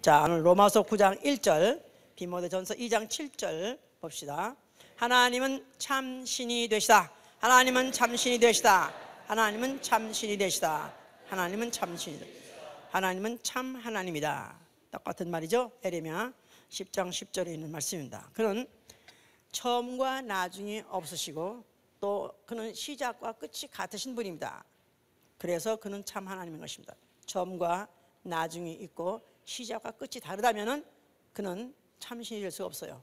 자, 오늘 로마서 9장 1절, 디모데전서 2장 7절 봅시다. 하나님은 참 신이 되시다. 하나님은 참 신이 되시다. 하나님은 참 신이 되시다. 하나님은 참 신이 되시다. 하나님은 참 하나님이다. 똑같은 말이죠. 에레미야 10장 10절에 있는 말씀입니다. 그는 처음과 나중이 없으시고 또 그는 시작과 끝이 같으신 분입니다. 그래서 그는 참 하나님인 것입니다. 처음과 나중이 있고 시작과 끝이 다르다면은 그는 참신이 될 수가 없어요.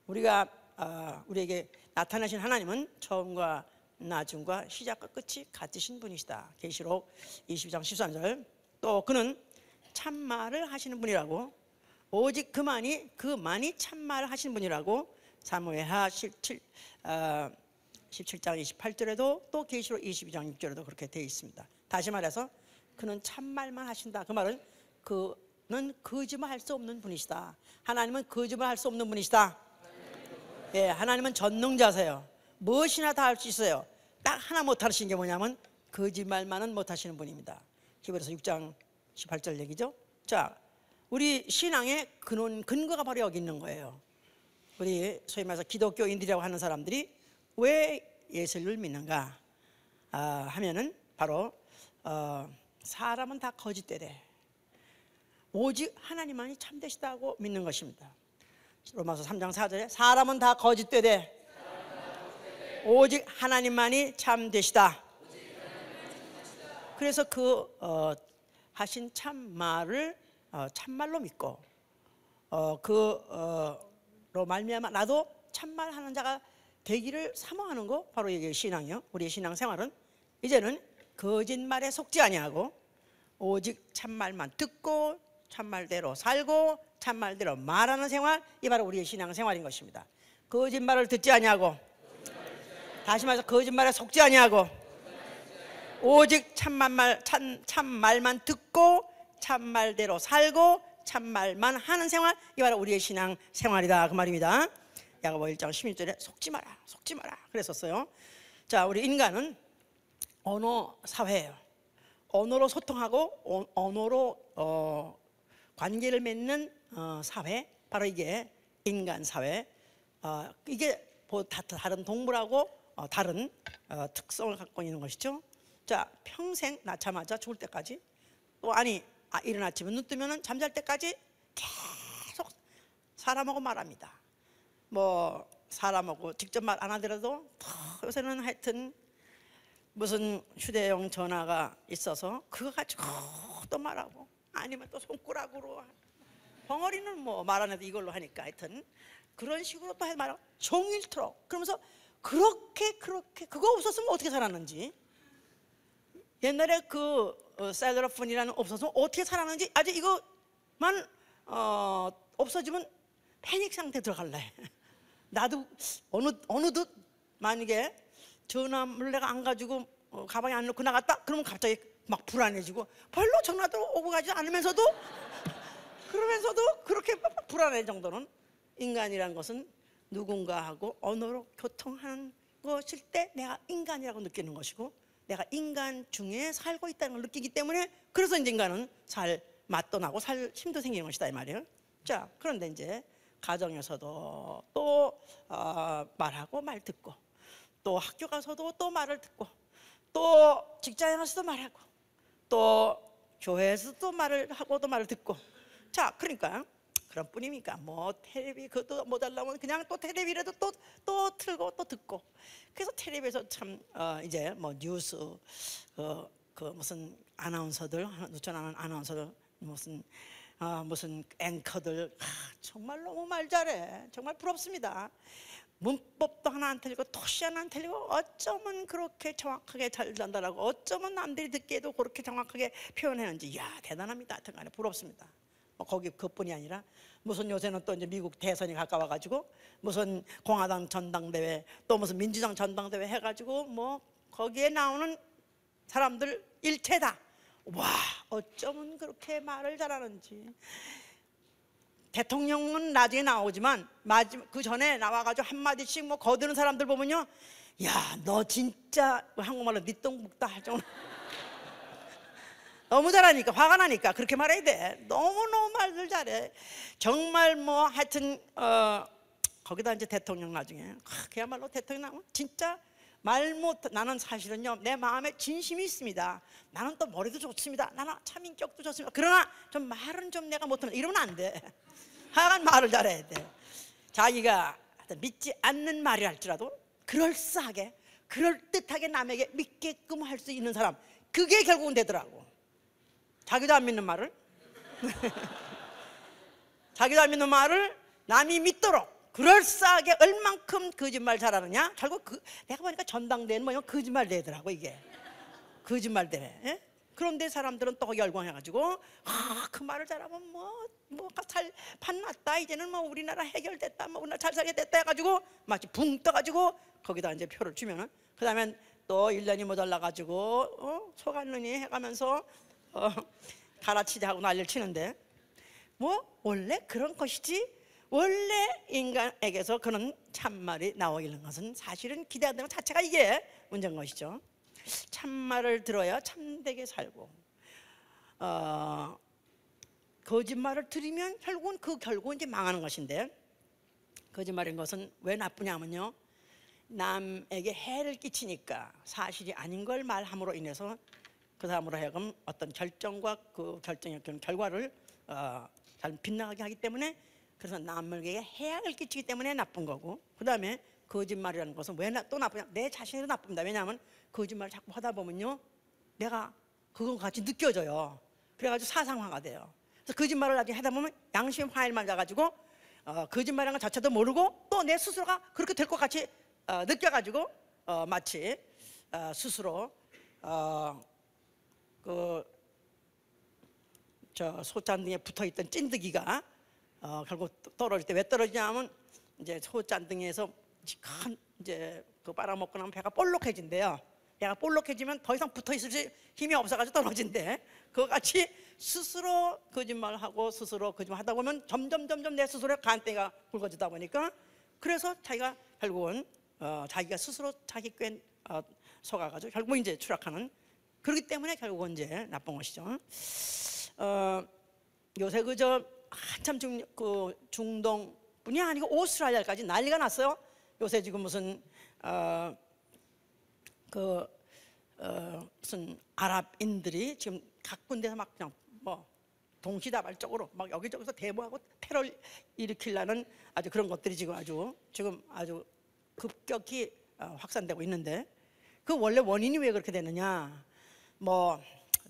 우리에게 나타나신 하나님은 처음과 나중과 시작과 끝이 같으신 분이시다. 계시록 22장 13절. 또 그는 참말을 하시는 분이라고, 오직 그만이 참말을 하시는 분이라고 사무엘하 17장 28절에도 또 계시록 22장 6절에도 그렇게 되어 있습니다. 다시 말해서 그는 참말만 하신다. 그 말은 그는 거짓말 할 수 없는 분이시다. 하나님은 거짓말 할 수 없는 분이시다. 예, 하나님은 전능자세요. 무엇이나 다 할 수 있어요. 딱 하나 못 하시는 게 뭐냐면 거짓말만은 못 하시는 분입니다. 히브리서 6장 18절 얘기죠. 자, 우리 신앙의 근거가 바로 여기 있는 거예요. 우리 소위 말해서 기독교인들이라고 하는 사람들이 왜 예수를 믿는가 하면은 바로 사람은 다 거짓되래. 오직 하나님만이 참되시다고 믿는 것입니다. 로마서 3장 4절에 사람은 다 거짓되되 오직 하나님만이 참되시다. 그래서 하신 참말을 참말로 믿고 로 말미암아 나도 참말하는 자가 되기를 사모하는 거, 바로 이게 신앙이요. 우리의 신앙생활은 이제는 거짓말에 속지 아니하고 오직 참말만 듣고 참말대로 살고 참말대로 말하는 생활, 이 바로 우리의 신앙생활인 것입니다. 거짓말을 듣지 아니하고, 다시 말해서 거짓말에 속지 아니하고 오직 참말만 듣고 참말대로 살고 참말만 하는 생활, 이 바로 우리의 신앙생활이다, 그 말입니다. 야고보 1장 16절에 속지 마라 그랬었어요. 자, 우리 인간은 언어 사회예요. 언어로 소통하고 언어로 관계를 맺는 사회, 바로 이게 인간 사회. 이게 다른 동물하고 다른 특성을 갖고 있는 것이죠. 자, 평생 낳자마자 죽을 때까지, 또 이른 아침에 눈 뜨면 잠잘 때까지 계속 사람하고 말합니다. 뭐 사람하고 직접 말 안 하더라도 요새는 하여튼 무슨 휴대용 전화가 있어서 그거 가지고 또 말하고, 아니면 또 손가락으로, 벙어리는 뭐 말 안 해도 이걸로 하니까 하여튼 그런 식으로 또 말하고 종일토록 그러면서 그렇게 그거 없었으면 어떻게 살았는지, 옛날에 셀러폰이라는 없었으면 어떻게 살았는지, 아주 이거만 없어지면 패닉 상태 들어갈래. 나도 어느덧 만약에 전화를 내가 안 가지고 가방에 안 넣고 나갔다 그러면 갑자기 막 불안해지고, 별로 전화도 오고 가지 않으면서도 그러면서도 그렇게 불안할 정도는, 인간이란 것은 누군가하고 언어로 교통하는 것일 때 내가 인간이라고 느끼는 것이고, 내가 인간 중에 살고 있다는 걸 느끼기 때문에, 그래서 이제 인간은 살 맛도 나고 살 힘도 생기는 것이다, 이 말이에요. 자, 그런데 이제 가정에서도 또 말하고 말 듣고, 또 학교 가서도 또 말을 듣고, 또 직장에 가서도 말하고, 또 교회에서도 말을 하고 또 말을 듣고. 자, 그러니까 그런 뿐입니까? 뭐 텔레비 그것도 못 하려면 그냥 또 텔레비라도 또 틀고 또 듣고. 그래서 텔레비에서 참 이제 뭐 뉴스 무슨 아나운서들, 누천하는 아나운서들, 무슨 앵커들, 정말 너무 말 잘해. 정말 부럽습니다. 문법도 하나 안 틀리고 토시 하나 안 틀리고 어쩌면 그렇게 정확하게 잘 전달하고, 어쩌면 남들이 듣기에도 그렇게 정확하게 표현하는지, 이야, 대단합니다. 하여튼간에 부럽습니다. 거기 그뿐이 아니라 무슨 요새는 또 이제 미국 대선이 가까워가지고 무슨 공화당 전당대회, 또 무슨 민주당 전당대회 해가지고 뭐 거기에 나오는 사람들 일체다, 와, 어쩌면 그렇게 말을 잘하는지. 대통령은 나중에 나오지만 그 전에 나와가지고 한마디씩 뭐 거드는 사람들 보면요, 야, 너 진짜 한국말로 니똥북다 할 정도. 너무 잘하니까 화가 나니까 그렇게 말해야 돼. 너무너무 말들 잘해. 정말 뭐 하여튼 거기다 이제 대통령 나중에 그야말로 대통령 나면 진짜 말 못. 나는 사실은요 내 마음에 진심이 있습니다. 나는 또 머리도 좋습니다. 나는 참 인격도 좋습니다. 그러나 좀 말은 좀 내가 못하는 이러면 안 돼. 하여간 말을 잘해야 돼. 자기가 믿지 않는 말이 할지라도 그럴싸하게 그럴듯하게 남에게 믿게끔 할 수 있는 사람, 그게 결국은 되더라고. 자기도 안 믿는 말을 자기도 안 믿는 말을 남이 믿도록 그럴싸하게 얼만큼 거짓말 잘하느냐. 결국 내가 보니까 전당대회는 뭐냐 거짓말 되더라고. 이게 거짓말 대회. 예? 그런데 사람들은 또 열광해가지고 그 말을 잘하면 뭐가 잘 판났다, 이제는 뭐 우리나라 해결됐다, 뭐 우리나라 잘 살게 됐다 해가지고 마치 붕 떠가지고 거기다 이제 표를 주면은 그 다음엔 또 1년이 모자라가지고 속았느니 해가면서 갈아치자 하고 난리를 치는데, 뭐 원래 그런 것이지. 원래 인간에게서 그런 참말이 나오는 것은 사실은 기대하는 것 자체가 이게 문제인 것이죠. 참말을 들어야 참되게 살고, 거짓말을 들으면 결국은 이제 망하는 것인데, 거짓말인 것은 왜 나쁘냐면요, 남에게 해를 끼치니까 사실이 아닌 걸 말함으로 인해서 그 사람으로 하여금 어떤 결정과 그 결정의 결과를 잘 빗나가게 하기 때문에, 그래서 남에게 해악을 끼치기 때문에 나쁜 거고, 그 다음에 거짓말이라는 것은 왜 또 나쁘냐, 내 자신에도 나쁩니다. 왜냐하면 거짓말을 자꾸 하다 보면요 내가 그거 같이 느껴져요. 그래가지고 사상화가 돼요. 그래서 거짓말을 나중에 하다 보면 양심이 화를 맞아가지고 거짓말이라는 것 자체도 모르고 또 내 스스로가 그렇게 될 것 같이 느껴가지고 마치 스스로 저 소잔등에 붙어있던 찐득이가 결국 떨어질 때 왜 떨어지냐면 이제 소잔등에서 이제 그 빨아먹고 나면 배가 볼록해진대요. 배가 볼록해지면 더 이상 붙어있을 힘이 없어가지고 떨어진대. 그거 같이 스스로 거짓말하고 스스로 거짓말하다 보면 점점 내 스스로의 간대가 굵어지다 보니까, 그래서 자기가 결국은 자기가 스스로 자기 꾀 속아가지고 결국 이제 추락하는, 그렇기 때문에 결국은 이제 나쁜 것이죠. 요새 그저 한참 중동뿐이 아니고 오스트랄리아까지 난리가 났어요. 요새 지금 무슨 무슨 아랍인들이 지금 각 군데서 막 그냥 뭐 동시다발적으로 막 여기저기서 데모하고 테러를 일으키려는 아주 그런 것들이 지금 아주 급격히 확산되고 있는데, 그 원래 원인이 왜 그렇게 되느냐, 뭐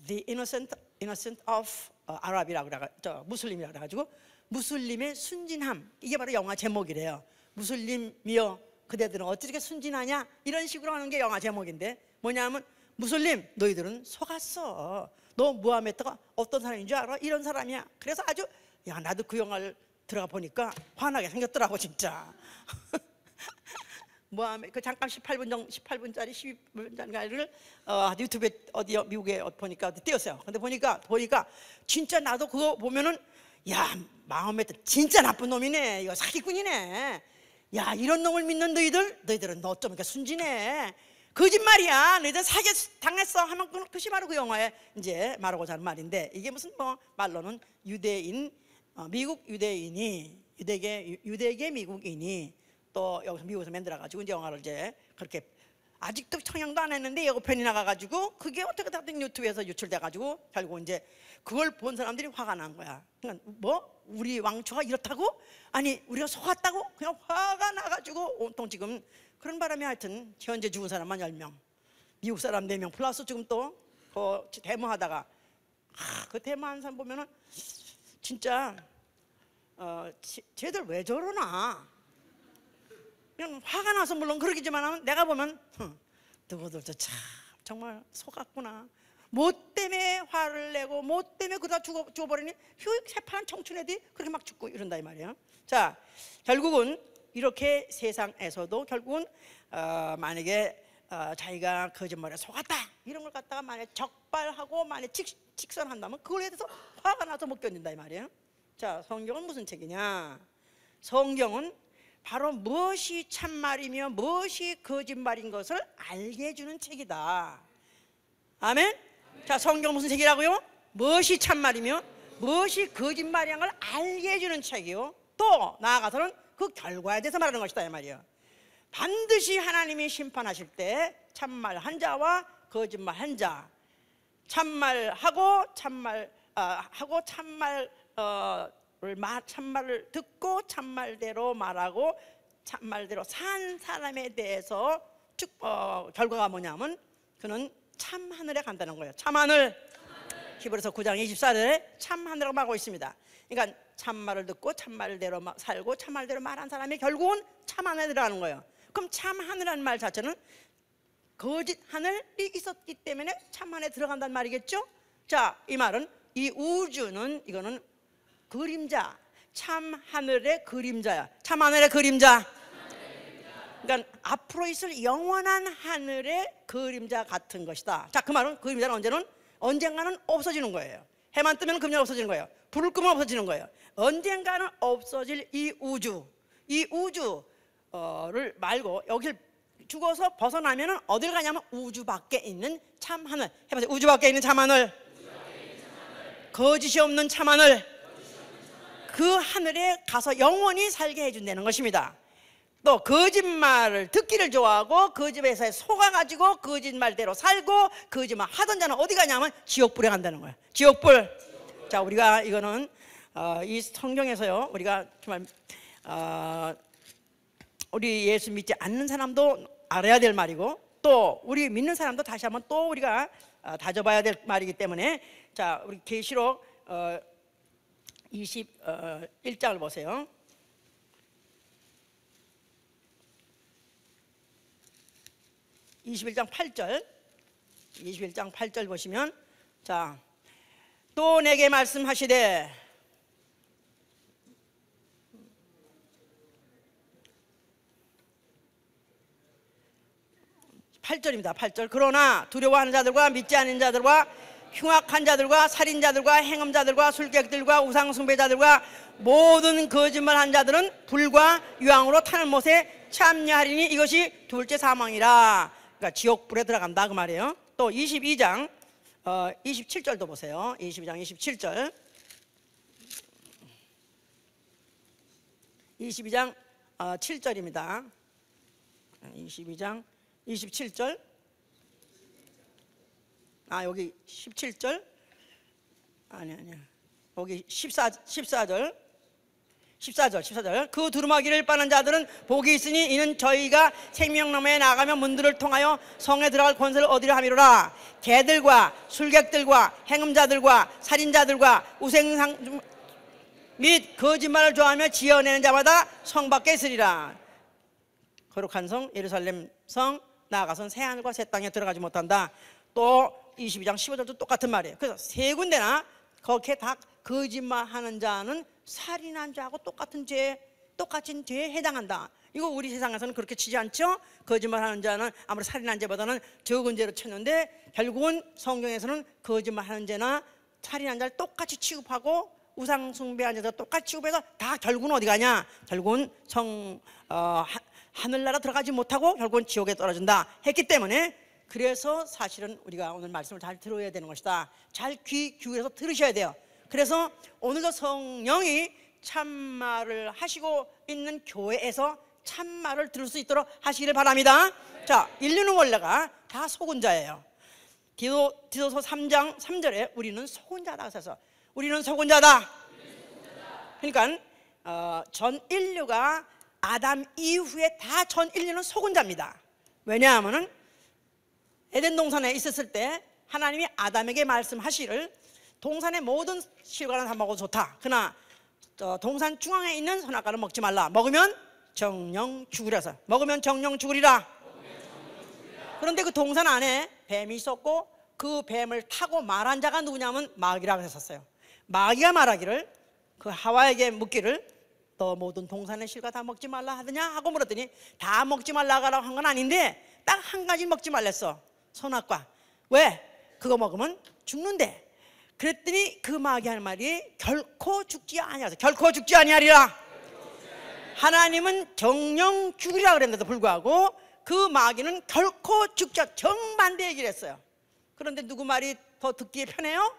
the innocent of 아랍이라고 그래가지고 무슬림이라고 그래가지고 무슬림의 순진함, 이게 바로 영화 제목이래요. 무슬림이여 그대들은 어찌게 순진하냐, 이런 식으로 하는 게 영화 제목인데, 뭐냐면 무슬림 너희들은 속았어. 너 무하메드가 어떤 사람인 줄 알아? 이런 사람이야. 그래서 아주 나도 그 영화를 들어가 보니까 화나게 생겼더라고 진짜. 그 잠깐 18분짜리 12분짜리를 유튜브에 어디 미국에 보니까 띄었어요. 근데 보니까 진짜 나도 그거 보면은 마음에 진짜 나쁜 놈이네, 이거 사기꾼이네. 이런 놈을 믿는 너희들은 너 좀 이렇게 순진해. 거짓말이야. 너희들 사기 당했어 하면 그것이 바로 그 영화에 이제 말하고자 하는 말인데, 이게 무슨 말로는 유대인, 미국 유대인이 유대계 미국인이 또 여기서 미국에서 만들어가지고 이제 영화를 이제 그렇게 아직도 청양도 안 했는데 예고편이 나가가지고 그게 어떻게 다든 유튜브에서 유출돼가지고 결국 이제 그걸 본 사람들이 화가 난 거야. 그러니까 우리 왕초가 이렇다고? 아니 우리가 속았다고? 그냥 화가 나가지고 온통 지금 그런 바람에 하여튼 현재 죽은 사람만 10명, 미국 사람 4명 플러스 지금 또 그 데모하다가 그 데모한 사람 보면은 진짜 쟤들 왜 저러나, 그냥 화가 나서 물론 그러겠지만 내가 보면 너희들도 참 정말 속았구나. 뭐 때문에 화를 내고 뭐 때문에 그러다 죽어버리니 새파란 청춘 애들이 그렇게 막 죽고 이런다 이 말이에요. 자, 결국은 이렇게 세상에서도 결국은 만약에 자기가 거짓말에 속았다 이런 걸 갖다가 만약에 적발하고 만약에 직선한다면 그거에 대해서 화가 나서 못 견딘다 이 말이에요. 자, 성경은 무슨 책이냐? 성경은 바로 무엇이 참말이며 무엇이 거짓말인 것을 알게 해주는 책이다. 아멘? 자, 성경 무슨 책이라고요? 무엇이 참말이며 무엇이 거짓말이란 걸 알게 해주는 책이요, 또 나아가서는 그 결과에 대해서 말하는 것이다 이 말이에요. 반드시 하나님이 심판하실 때 참말 한 자와 거짓말 한 자, 참말하고 참말을 듣고 참말대로 말하고 참말대로 산 사람에 대해서 결과가 뭐냐면 그는 참하늘에 간다는 거예요. 참하늘. 히브리서 9장 24절에 참하늘이라고 말하고 있습니다. 그러니까 참말을 듣고 참말대로 살고 참말대로 말한 사람이 결국은 참하늘에 들어가는 거예요. 그럼 참하늘이라는 말 자체는 거짓 하늘이 있었기 때문에 참하늘에 들어간다는 말이겠죠. 자, 이 말은 이 우주는 이거는 그림자, 참하늘의 그림자야. 참하늘의 그림자. 그러니까 앞으로 있을 영원한 하늘의 그림자 같은 것이다. 자, 그 말은 그림자는 언젠가는 없어지는 거예요. 해만 뜨면 그림자가 없어지는 거예요. 불을 끄면 없어지는 거예요. 언젠가는 없어질 이 우주를 말고 여길 죽어서 벗어나면 어딜 가냐면 우주 밖에 있는 참하늘. 해보세요. 우주 밖에 있는 참하늘. 거짓이 없는 참하늘. 그 하늘에 가서 영원히 살게 해준다는 것입니다. 또 거짓말을 듣기를 좋아하고 거짓말에 속아가지고 거짓말대로 살고 거짓말 하던 자는 어디 가냐면 지옥불에 간다는 거예요. 지옥불. 자, 우리가 이거는 이 성경에서요, 우리가 정말 우리 예수 믿지 않는 사람도 알아야 될 말이고 또 우리 믿는 사람도 다시 한번 또 우리가 다져봐야 될 말이기 때문에, 자, 우리 계시록 21장을 보세요. 21장 8절 21장 8절 보시면, 자, 또 내게 말씀하시되 8절입니다. 8절. 그러나 두려워하는 자들과 믿지 않는 자들과 흉악한 자들과 살인자들과 행음자들과 술객들과 우상숭배자들과 모든 거짓말한 자들은 불과 유황으로 타는 못에 참여하리니 이것이 둘째 사망이라. 그러니까 지옥불에 들어간다 그 말이에요. 또 22장 27절도 보세요. 22장 27절 22장 7절입니다. 22장 27절. 여기 17절. 아니야. 여기 14절. 그 두루마기를 빠는 자들은 복이 있으니 이는 저희가 생명나무에 나가면 문들을 통하여 성에 들어갈 권세를 얻으려 함이로라. 개들과 술객들과 행음자들과 살인자들과 우생상 및 거짓말을 좋아하며 지어내는 자마다 성 밖에 있으리라. 거룩한 성 예루살렘 성 나아가선 새 하늘과 새 땅에 들어가지 못한다. 또 22장 15절도 똑같은 말이에요. 그래서 세 군데나 거기에 다 거짓말하는 자는 살인한 자하고 똑같은 죄에 해당한다. 이거 우리 세상에서는 그렇게 치지 않죠? 거짓말하는 자는 아무리 살인한 죄보다는 적은 죄로 쳤는데 결국은 성경에서는 거짓말하는 죄나 살인한 자를 똑같이 취급하고 우상 숭배한 자도 똑같이 취급해서 다 결국은 어디 가냐? 결국은 하늘나라 들어가지 못하고 결국은 지옥에 떨어진다 했기 때문에, 그래서 사실은 우리가 오늘 말씀을 잘 들어야 되는 것이다. 잘 귀 기울여서 들으셔야 돼요. 그래서 오늘도 성령이 참말을 하시고 있는 교회에서 참말을 들을 수 있도록 하시기를 바랍니다. 자, 인류는 원래가 다 속은 자예요. 디도서 3장 3절에 우리는 속은 자다 해서 우리는 속은 자다. 그러니까 전 인류가 아담 이후에 다 전 인류는 속은 자입니다. 왜냐하면 에덴 동산에 있었을 때 하나님이 아담에게 말씀하시기를 동산의 모든 실과는 다 먹어도 좋다. 그러나 동산 중앙에 있는 선악과는 먹지 말라. 먹으면 정령 죽으리라. 먹으면 정령 죽으리라. 그런데 그 동산 안에 뱀이 있었고 그 뱀을 타고 말한 자가 누구냐면 마귀라고 했었어요. 마귀가 말하기를 그 하와에게 묻기를 너 모든 동산의 실과 다 먹지 말라 하더냐 하고 물었더니 다 먹지 말라고 한 건 아닌데 딱 한 가지 먹지 말랬어. 선악과. 왜? 그거 먹으면 죽는데. 그랬더니 그 마귀 하는 말이 결코 죽지 아니하소. 결코 죽지 아니하리라. 하나님은 정령 죽으리라 그랬는데도 불구하고 그 마귀는 결코 죽지, 정반대 얘기를 했어요. 그런데 누구 말이 더 듣기에 편해요?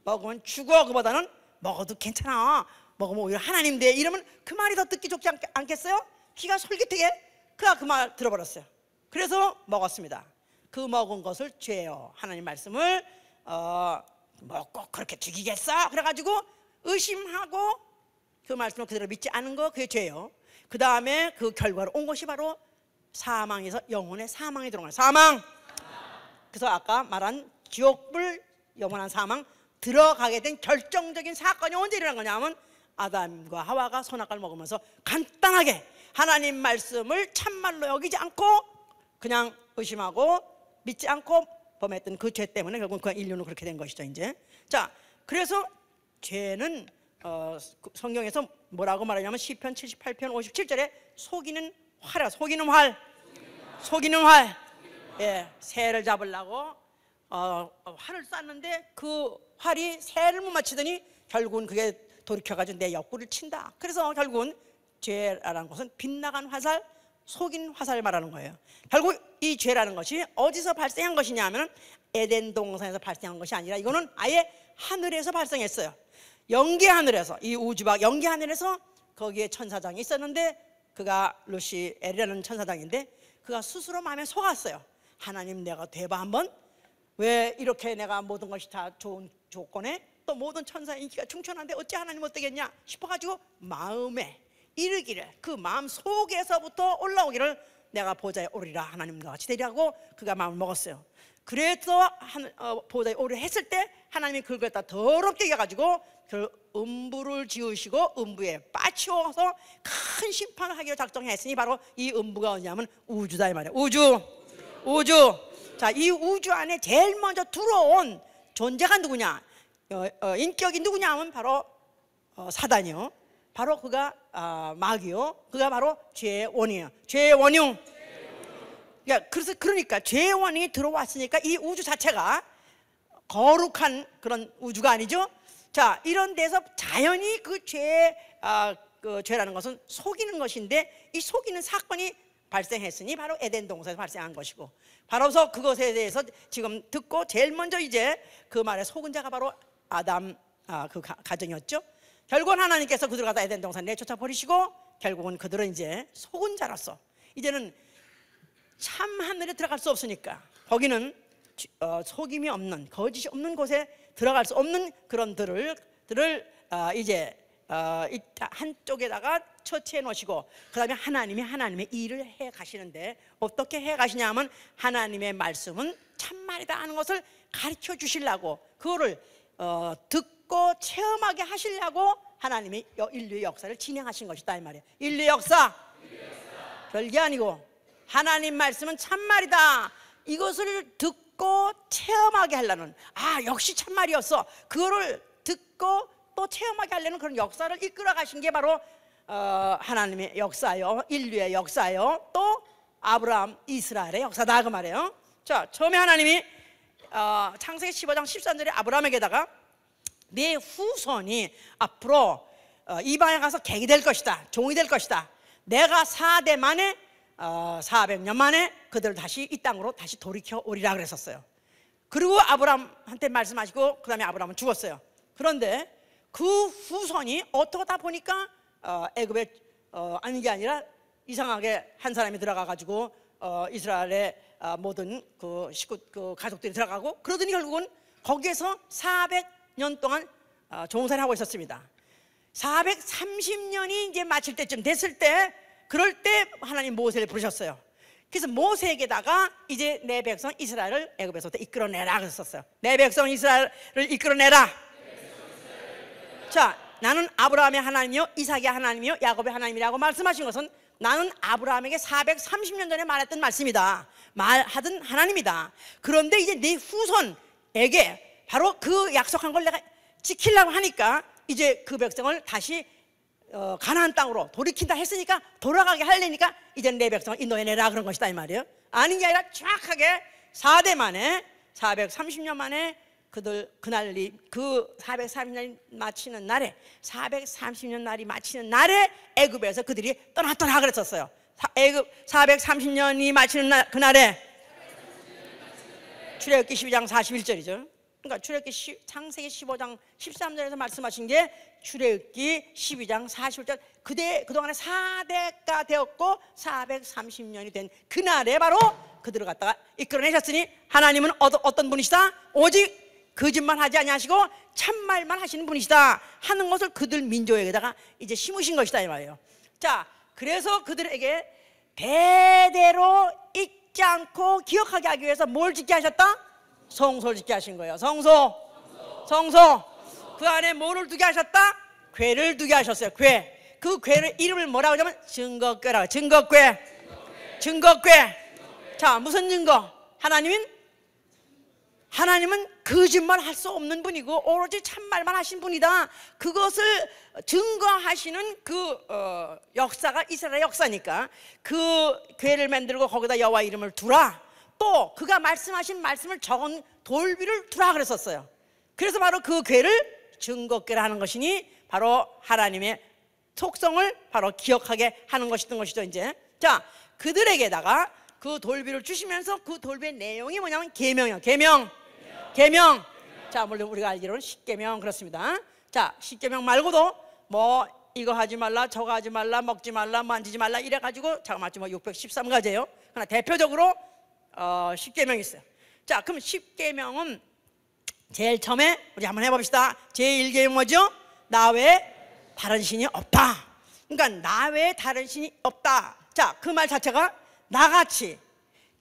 먹으면 죽어. 그보다는 먹어도 괜찮아. 먹으면 오히려 하나님 돼. 이러면 그 말이 더 듣기 좋지 않겠어요? 귀가 솔깃하게 그가 그 말 들어버렸어요. 그래서 먹었습니다. 그 먹은 것을 죄요. 하나님 말씀을 꼭 그렇게 죽이겠어? 그래가지고 의심하고 그 말씀을 그대로 믿지 않은 거, 그게 죄요. 그 다음에 그 결과로 온 것이 바로 사망에서 영혼의 사망이 들어간 거예요. 사망. 그래서 아까 말한 지옥불, 영원한 사망 들어가게 된 결정적인 사건이 언제 일어난 거냐면 아담과 하와가 선악과를 먹으면서 간단하게 하나님 말씀을 참말로 여기지 않고 그냥 의심하고 믿지 않고 범했던 그 죄 때문에 결국 그 인류는 그렇게 된 것이죠. 이제 자, 그래서 죄는 성경에서 뭐라고 말하냐면 시편 78편 57절에 속이는 활이야. 속이는 활. 속이는 활. 예, 새를 잡으려고 활을 쐈는데 그 활이 새를 못 맞히더니 결국은 그게 돌이켜가지고 내 옆구리를 친다. 그래서 결국은 죄라는 것은 빗나간 화살, 속인 화살을 말하는 거예요. 결국 이 죄라는 것이 어디서 발생한 것이냐면 에덴 동산에서 발생한 것이 아니라 이거는 아예 하늘에서 발생했어요. 영계 하늘에서, 이 우주박 영계 하늘에서 거기에 천사장이 있었는데 그가 루시엘이라는 천사장인데 그가 스스로 마음에 속았어요. 하나님, 내가 대봐 한번. 왜 이렇게 내가 모든 것이 다 좋은 조건에 또 모든 천사의 인기가 충천한데 어찌 하나님 못 되겠냐 싶어가지고 마음에 이르기를, 그 마음 속에서부터 올라오기를 내가 보좌에 오르리라, 하나님과 같이 되리라고 그가 마음을 먹었어요. 그래서 보좌에 오르 했을 때 하나님이 그걸 갖다 더럽게 해가지고 그 음부를 지으시고 음부에 빠치워서 큰 심판을 하기로 작정했으니 바로 이 음부가 어디냐면 우주다 이 말이에요. 우주. 자, 이 우주 안에 제일 먼저 들어온 존재가 누구냐? 인격이 누구냐 하면 바로 사단이요. 바로 그가 마귀요. 그가 바로 죄의 원이에요. 죄의 원흉. 그러니까 죄의 원흉이 들어왔으니까 이 우주 자체가 거룩한 그런 우주가 아니죠. 자, 이런 데서 자연히 그 죄라는 것은 속이는 것인데 이 속이는 사건이 발생했으니 바로 에덴 동산에서 발생한 것이고, 바로서 그것에 대해서 지금 듣고 제일 먼저 이제 그 말에 속은 자가 바로 아담 그 가정이었죠. 결국은 하나님께서 그들을 갖다 에덴 동산 내쫓아 버리시고 결국은 그들은 이제 속은 자로서 이제는 참 하늘에 들어갈 수 없으니까 거기는 속임이 없는, 거짓이 없는 곳에 들어갈 수 없는 그런 들을 이제 한쪽에다가 처치해 놓으시고 그 다음에 하나님의 일을 해 가시는데 어떻게 해 가시냐면 하나님의 말씀은 참말이다 하는 것을 가르쳐 주시려고, 그거를 듣고 체험하게 하시려고 하나님이 인류의 역사를 진행하신 것이다 이 말이에요. 인류의 역사. 별게 아니고 하나님 말씀은 참말이다, 이것을 듣고 체험하게 하려는, 역시 참말이었어, 그거를 듣고 또 체험하게 하려는 그런 역사를 이끌어 가신 게 바로 하나님의 역사요, 인류의 역사요, 또 아브라함, 이스라엘의 역사다 그 말이에요. 자, 처음에 하나님이 창세기 15장 13절에 아브라함에게다가 네 후손이 앞으로 이방에 가서 객이 될 것이다, 종이 될 것이다, 내가 4대 만에 400년 만에 그들을 다시 이 땅으로 다시 돌이켜 오리라 그랬었어요. 그리고 아브라함한테 말씀하시고 그 다음에 아브라함은 죽었어요. 그런데 그 후손이 어떠다 보니까 애굽에 아닌 게 아니라 이상하게 한 사람이 들어가 가지고 이스라엘의 모든 그 식구 그 가족들이 들어가고 그러더니 결국은 거기에서 400년 동안 종살이를 하고 있었습니다. 430년이 이제 마칠 때쯤 됐을 때, 그럴 때 하나님 모세를 부르셨어요. 그래서 모세에게다가 이제 내 백성 이스라엘을 애굽에서부터 이끌어내라 그랬었어요. 내 백성 이스라엘을 이끌어내라. 자, 나는 아브라함의 하나님이요 이삭의 하나님이요 야곱의 하나님이라고 말씀하신 것은 나는 아브라함에게 430년 전에 말했던 말씀이다, 말하던 하나님이다. 그런데 이제 네 후손에게 바로 그 약속한 걸 내가 지키려고 하니까 이제 그 백성을 다시 가나안 땅으로 돌이킨다 했으니까 돌아가게 하려니까 이제 내 백성을 인도해내라 그런 것이다 이 말이에요. 아닌 게 아니라 정확하게 4대 만에 430년 만에 그날이 그 430년이 마치는 날에 430년 날이 마치는 날에 애굽에서 그들이 떠났더라 그랬었어요. 애굽 430년이 마치는 날, 그날에 출애굽기 12장 41절이죠. 그러니까 출애굽기 창세기 15장 13절에서 말씀하신 게 출애굽기 12장 40절 그동안에 4대가 되었고 430년이 된 그날에 바로 그들을 갖다가 이끌어내셨으니 하나님은 어떤 분이시다? 오직 거짓말하지 아니하시고 참말만 하시는 분이시다 하는 것을 그들 민족에다가 이제 심으신 것이다 이 말이에요. 자, 그래서 그들에게 대대로 잊지 않고 기억하게 하기 위해서 뭘 짓게 하셨다? 성소를 짓게 하신 거예요. 성소. 그 안에 뭐를 두게 하셨다? 궤를 두게 하셨어요. 궤. 그 궤를 이름을 뭐라고 하냐면 증거궤라고. 증거궤. 자, 무슨 증거? 하나님은 거짓말 할 수 없는 분이고 오로지 참말만 하신 분이다. 그것을 증거하시는 그 역사가 이스라엘 역사니까 그 궤를 만들고 거기다 여호와 이름을 두라. 또 그가 말씀하신 말씀을 적은 돌비를 두라 그랬었어요. 그래서 바로 그 궤를 증거궤라 하는 것이니 바로 하나님의 속성을 바로 기억하게 하는 것이던 것이죠. 이제 자, 그들에게다가 그 돌비를 주시면서 그 돌비의 내용이 뭐냐면 계명이요. 계명. 자, 물론 우리가 알기로는 십계명 그렇습니다. 자, 십계명 말고도 뭐 이거 하지 말라, 저거 하지 말라, 먹지 말라, 만지지 말라 이래가지고 자그마치 뭐 613가지예요. 그러나 대표적으로 십계명이 있어요. 자, 그럼 십계명은 제일 처음에 우리 한번 해봅시다. 제1계명 뭐죠? 나 외에 다른 신이 없다. 그러니까 나 외에 다른 신이 없다. 자, 그 말 자체가 나같이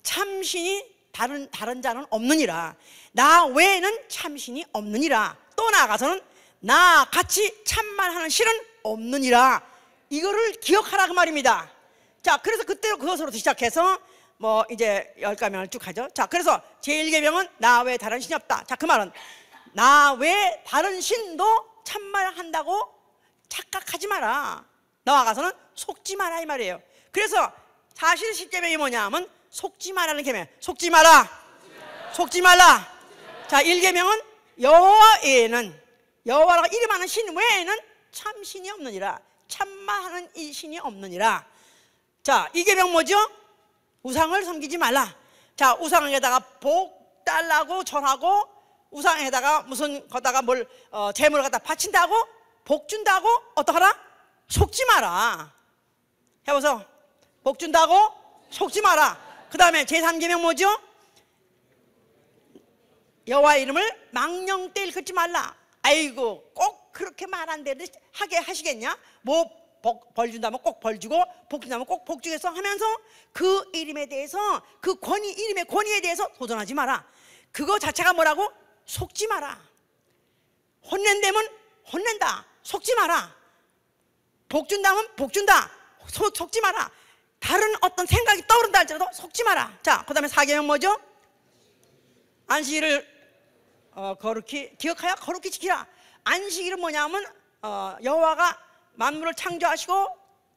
참신이 다른 자는 없느니라. 나 외에는 참신이 없느니라. 또 나아가서는 나같이 참말하는 신은 없느니라. 이거를 기억하라 그 말입니다. 자, 그래서 그때로 그것으로부터 시작해서 뭐 이제 10가명을 쭉 하죠. 자, 그래서 제1계명은 나 외에 다른 신이 없다. 자, 그 말은 나 외에 다른 신도 참말한다고 착각하지 마라. 나아가서는 속지 마라 이 말이에요. 그래서 사실 십계명이 뭐냐 하면 속지 마라는 계명. 속지 말라. 자, 1계명은 여호와 외에는, 여호와라고 이름하는 신 외에는 참신이 없느니라. 참말하는 이 신이 없느니라. 자, 2계명 뭐죠? 우상을 섬기지 말라. 자, 우상에다가 복 달라고 절하고 우상에다가 무슨 거다가 뭘 재물을 갖다 바친다고 복 준다고 어떡하라? 속지 마라. 해보세요. 복 준다고 속지 마라. 그 다음에 제3계명 뭐죠? 여호와 이름을 망령때 일컫지 말라. 아이고 꼭 그렇게 말 안 되듯이 하게 하시겠냐? 뭐 벌 준다면 꼭 벌 주고 복 준다면 꼭 복 주겠어 하면서 그 이름에 대해서 그 이름의 권위에 대해서 도전하지 마라. 그거 자체가 뭐라고? 속지 마라. 혼낸다면 혼낸다. 속지 마라. 복 준다면 복 준다. 속지 마라. 다른 어떤 생각이 떠오른다 할지라도 속지 마라. 자, 그 다음에 4계명 뭐죠? 안식일을 거룩히 기억하여 거룩히 지키라. 안식일은 뭐냐면 여호와가 만물을 창조하시고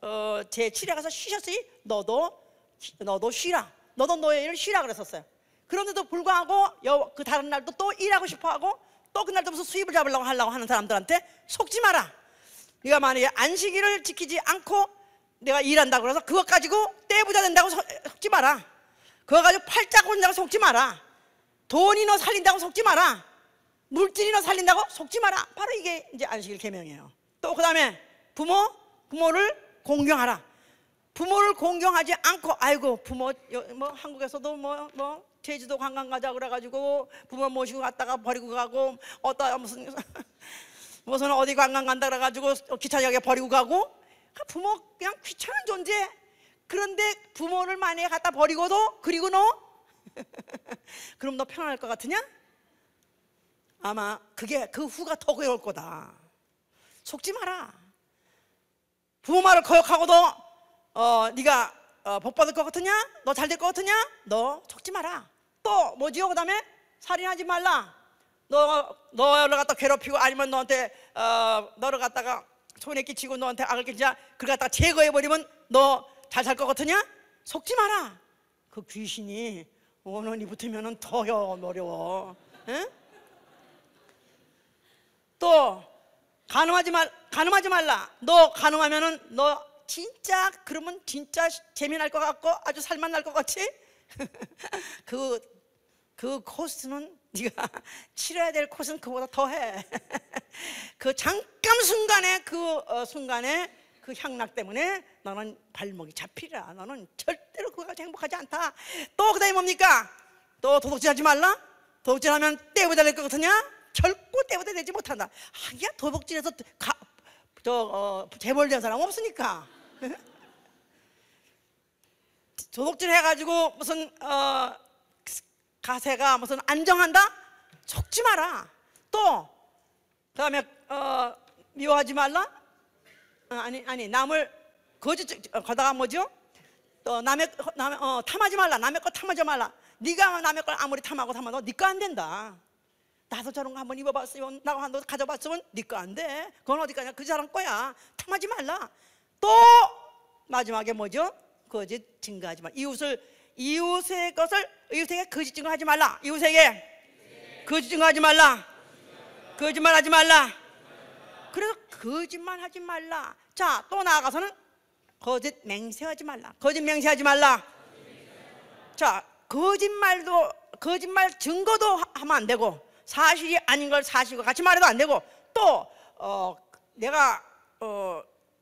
제7일에 가서 쉬셨으니 너도 쉬라. 너도 너의 일을 쉬라 그랬었어요. 그런데도 불구하고 그 다른 날도 또 일하고 싶어하고 또 그날도 무슨 수입을 잡으려고 하려고 하는 사람들한테 속지 마라. 네가 만약에 안식일을 지키지 않고 내가 일한다고 그래서 그것 가지고 떼부자 된다고 속지 마라. 그거 가지고 팔자 곤다고 속지 마라. 돈이 너 살린다고 속지 마라. 물질이 너 살린다고 속지 마라. 바로 이게 이제 안식일 계명이에요. 또 그 다음에 부모를 공경하라. 부모를 공경하지 않고 아이고 부모 뭐 한국에서도 뭐 제주도 관광 가자 그래가지고 부모 모시고 갔다가 버리고 가고 무슨 어디 관광 간다 그래가지고 기차역에 버리고 가고 부모 그냥 귀찮은 존재. 그런데 부모를 만약에 갖다 버리고도 그리고 너 그럼 너 편안할 것 같으냐? 아마 그 후가 더 괴로울 거다. 속지 마라. 부모 말을 거역하고도 네가 복 받을 것 같으냐? 너 잘 될 것 같으냐? 너 속지 마라. 또 뭐지요? 그 다음에 살인하지 말라. 너를 갖다 괴롭히고 아니면 너한테 너를 갖다가 손에 끼치고 너한테 악을 끼치자 그걸 갖다가 제거해버리면 너 잘 살 것 같으냐? 속지 마라. 그 귀신이 원원이 붙으면 더 어려워. 에? 또 간음하지 말라. 너 간음하면은 너 진짜 그러면 진짜 재미날 것 같고 아주 살만 날 것 같지? 그 코스는 네가 치러야 될 콧은 그보다 더해. 그 잠깐 순간에 순간에 그 향락 때문에 너는 발목이 잡히라. 너는 절대로 그거 가지고 행복하지 않다. 또 그다음에 뭡니까? 또 도둑질하지 말라. 도둑질하면 떼부자 될 것 같으냐? 결코 떼부자 되지 못한다. 하기야 도둑질해서 재벌된 사람 없으니까. 도둑질 해가지고 무슨 가세가 무슨 안정한다? 속지 마라. 또 그다음에 미워하지 말라. 아니 남을 거짓 거다가 뭐죠? 또 남의 탐하지 말라. 남의 거 탐하지 말라. 네가 남의 걸 아무리 탐하고 탐하도 네 거 안 된다. 나도 저런 거 한번 입어봤으면, 나도 한번 가져봤으면 네 거 안 돼. 그건 어디 가냐? 그 사람 거야. 탐하지 말라. 또 마지막에 뭐죠? 거짓 증거하지 말라. 이웃의 것을 이웃에게 거짓 증거하지 말라. 이웃에게 거짓 증거하지 말라. 거짓말하지 말라. 그래서 거짓말하지 말라. 자, 또 나아가서는 거짓 맹세하지 말라. 거짓 맹세하지 말라. 자, 거짓말 증거도 하면 안 되고, 사실이 아닌 걸 사실과 같이 말해도 안 되고, 또 내가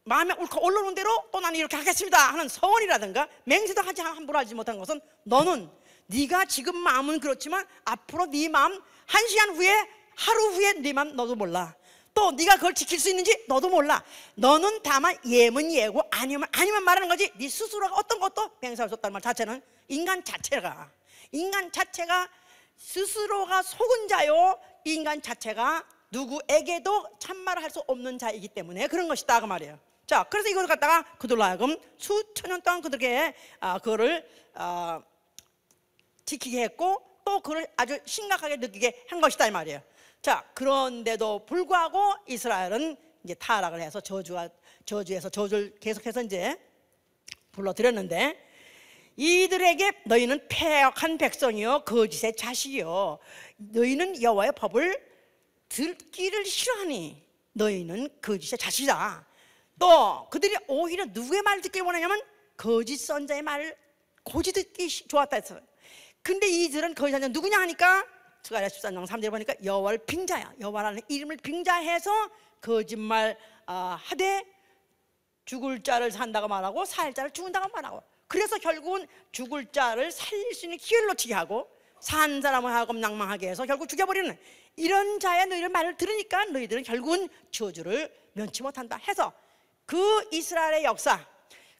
마음에 옳고 올라오는 대로 또 나는 이렇게 하겠습니다 하는 서원이라든가 맹세도 하지 함부로 하지 못한 것은, 너는 네가 지금 마음은 그렇지만 앞으로 네 마음 1시간 후에, 하루 후에 네 마음 너도 몰라. 또 네가 그걸 지킬 수 있는지 너도 몰라. 너는 다만 예면 예고 아니면 말하는 거지. 네 스스로가 어떤 것도 맹세할 수 없다는 말 자체는 인간 자체가 스스로가 속은 자요, 인간 자체가 누구에게도 참말을 할 수 없는 자이기 때문에 그런 것이다 그 말이에요. 자, 그래서 이걸 갖다가 그들로 하여금 수천 년 동안 그들에게 그거를 지키게 했고, 또 그걸 아주 심각하게 느끼게 한 것이다 이 말이에요. 자, 그런데도 불구하고 이스라엘은 이제 타락을 해서 저주에서 저주를 계속해서 이제 불러들였는데, 이들에게 너희는 패역한 백성이요 거짓의 자식이요, 너희는 여호와의 법을 듣기를 싫어하니 너희는 거짓의 자식이다. 또 그들이 오히려 누구의 말을 듣길 원하냐면 거짓 선자의 말을 고지 듣기 좋았다 했어요. 근데 이들은 거짓 선자 누구냐 하니까 스가랴 13장 3절에 보니까 여호와를 빙자야, 여호와라는 이름을 빙자해서 거짓말 하되 죽을 자를 산다고 말하고 살 자를 죽는다고 말하고, 그래서 결국은 죽을 자를 살릴 수 있는 기회를 놓치게 하고 산 사람을 하여금 낭망하게 해서 결국 죽여버리는 이런 자의 너희들 말을 들으니까 너희들은 결국은 저주를 면치 못한다 해서, 그 이스라엘의 역사,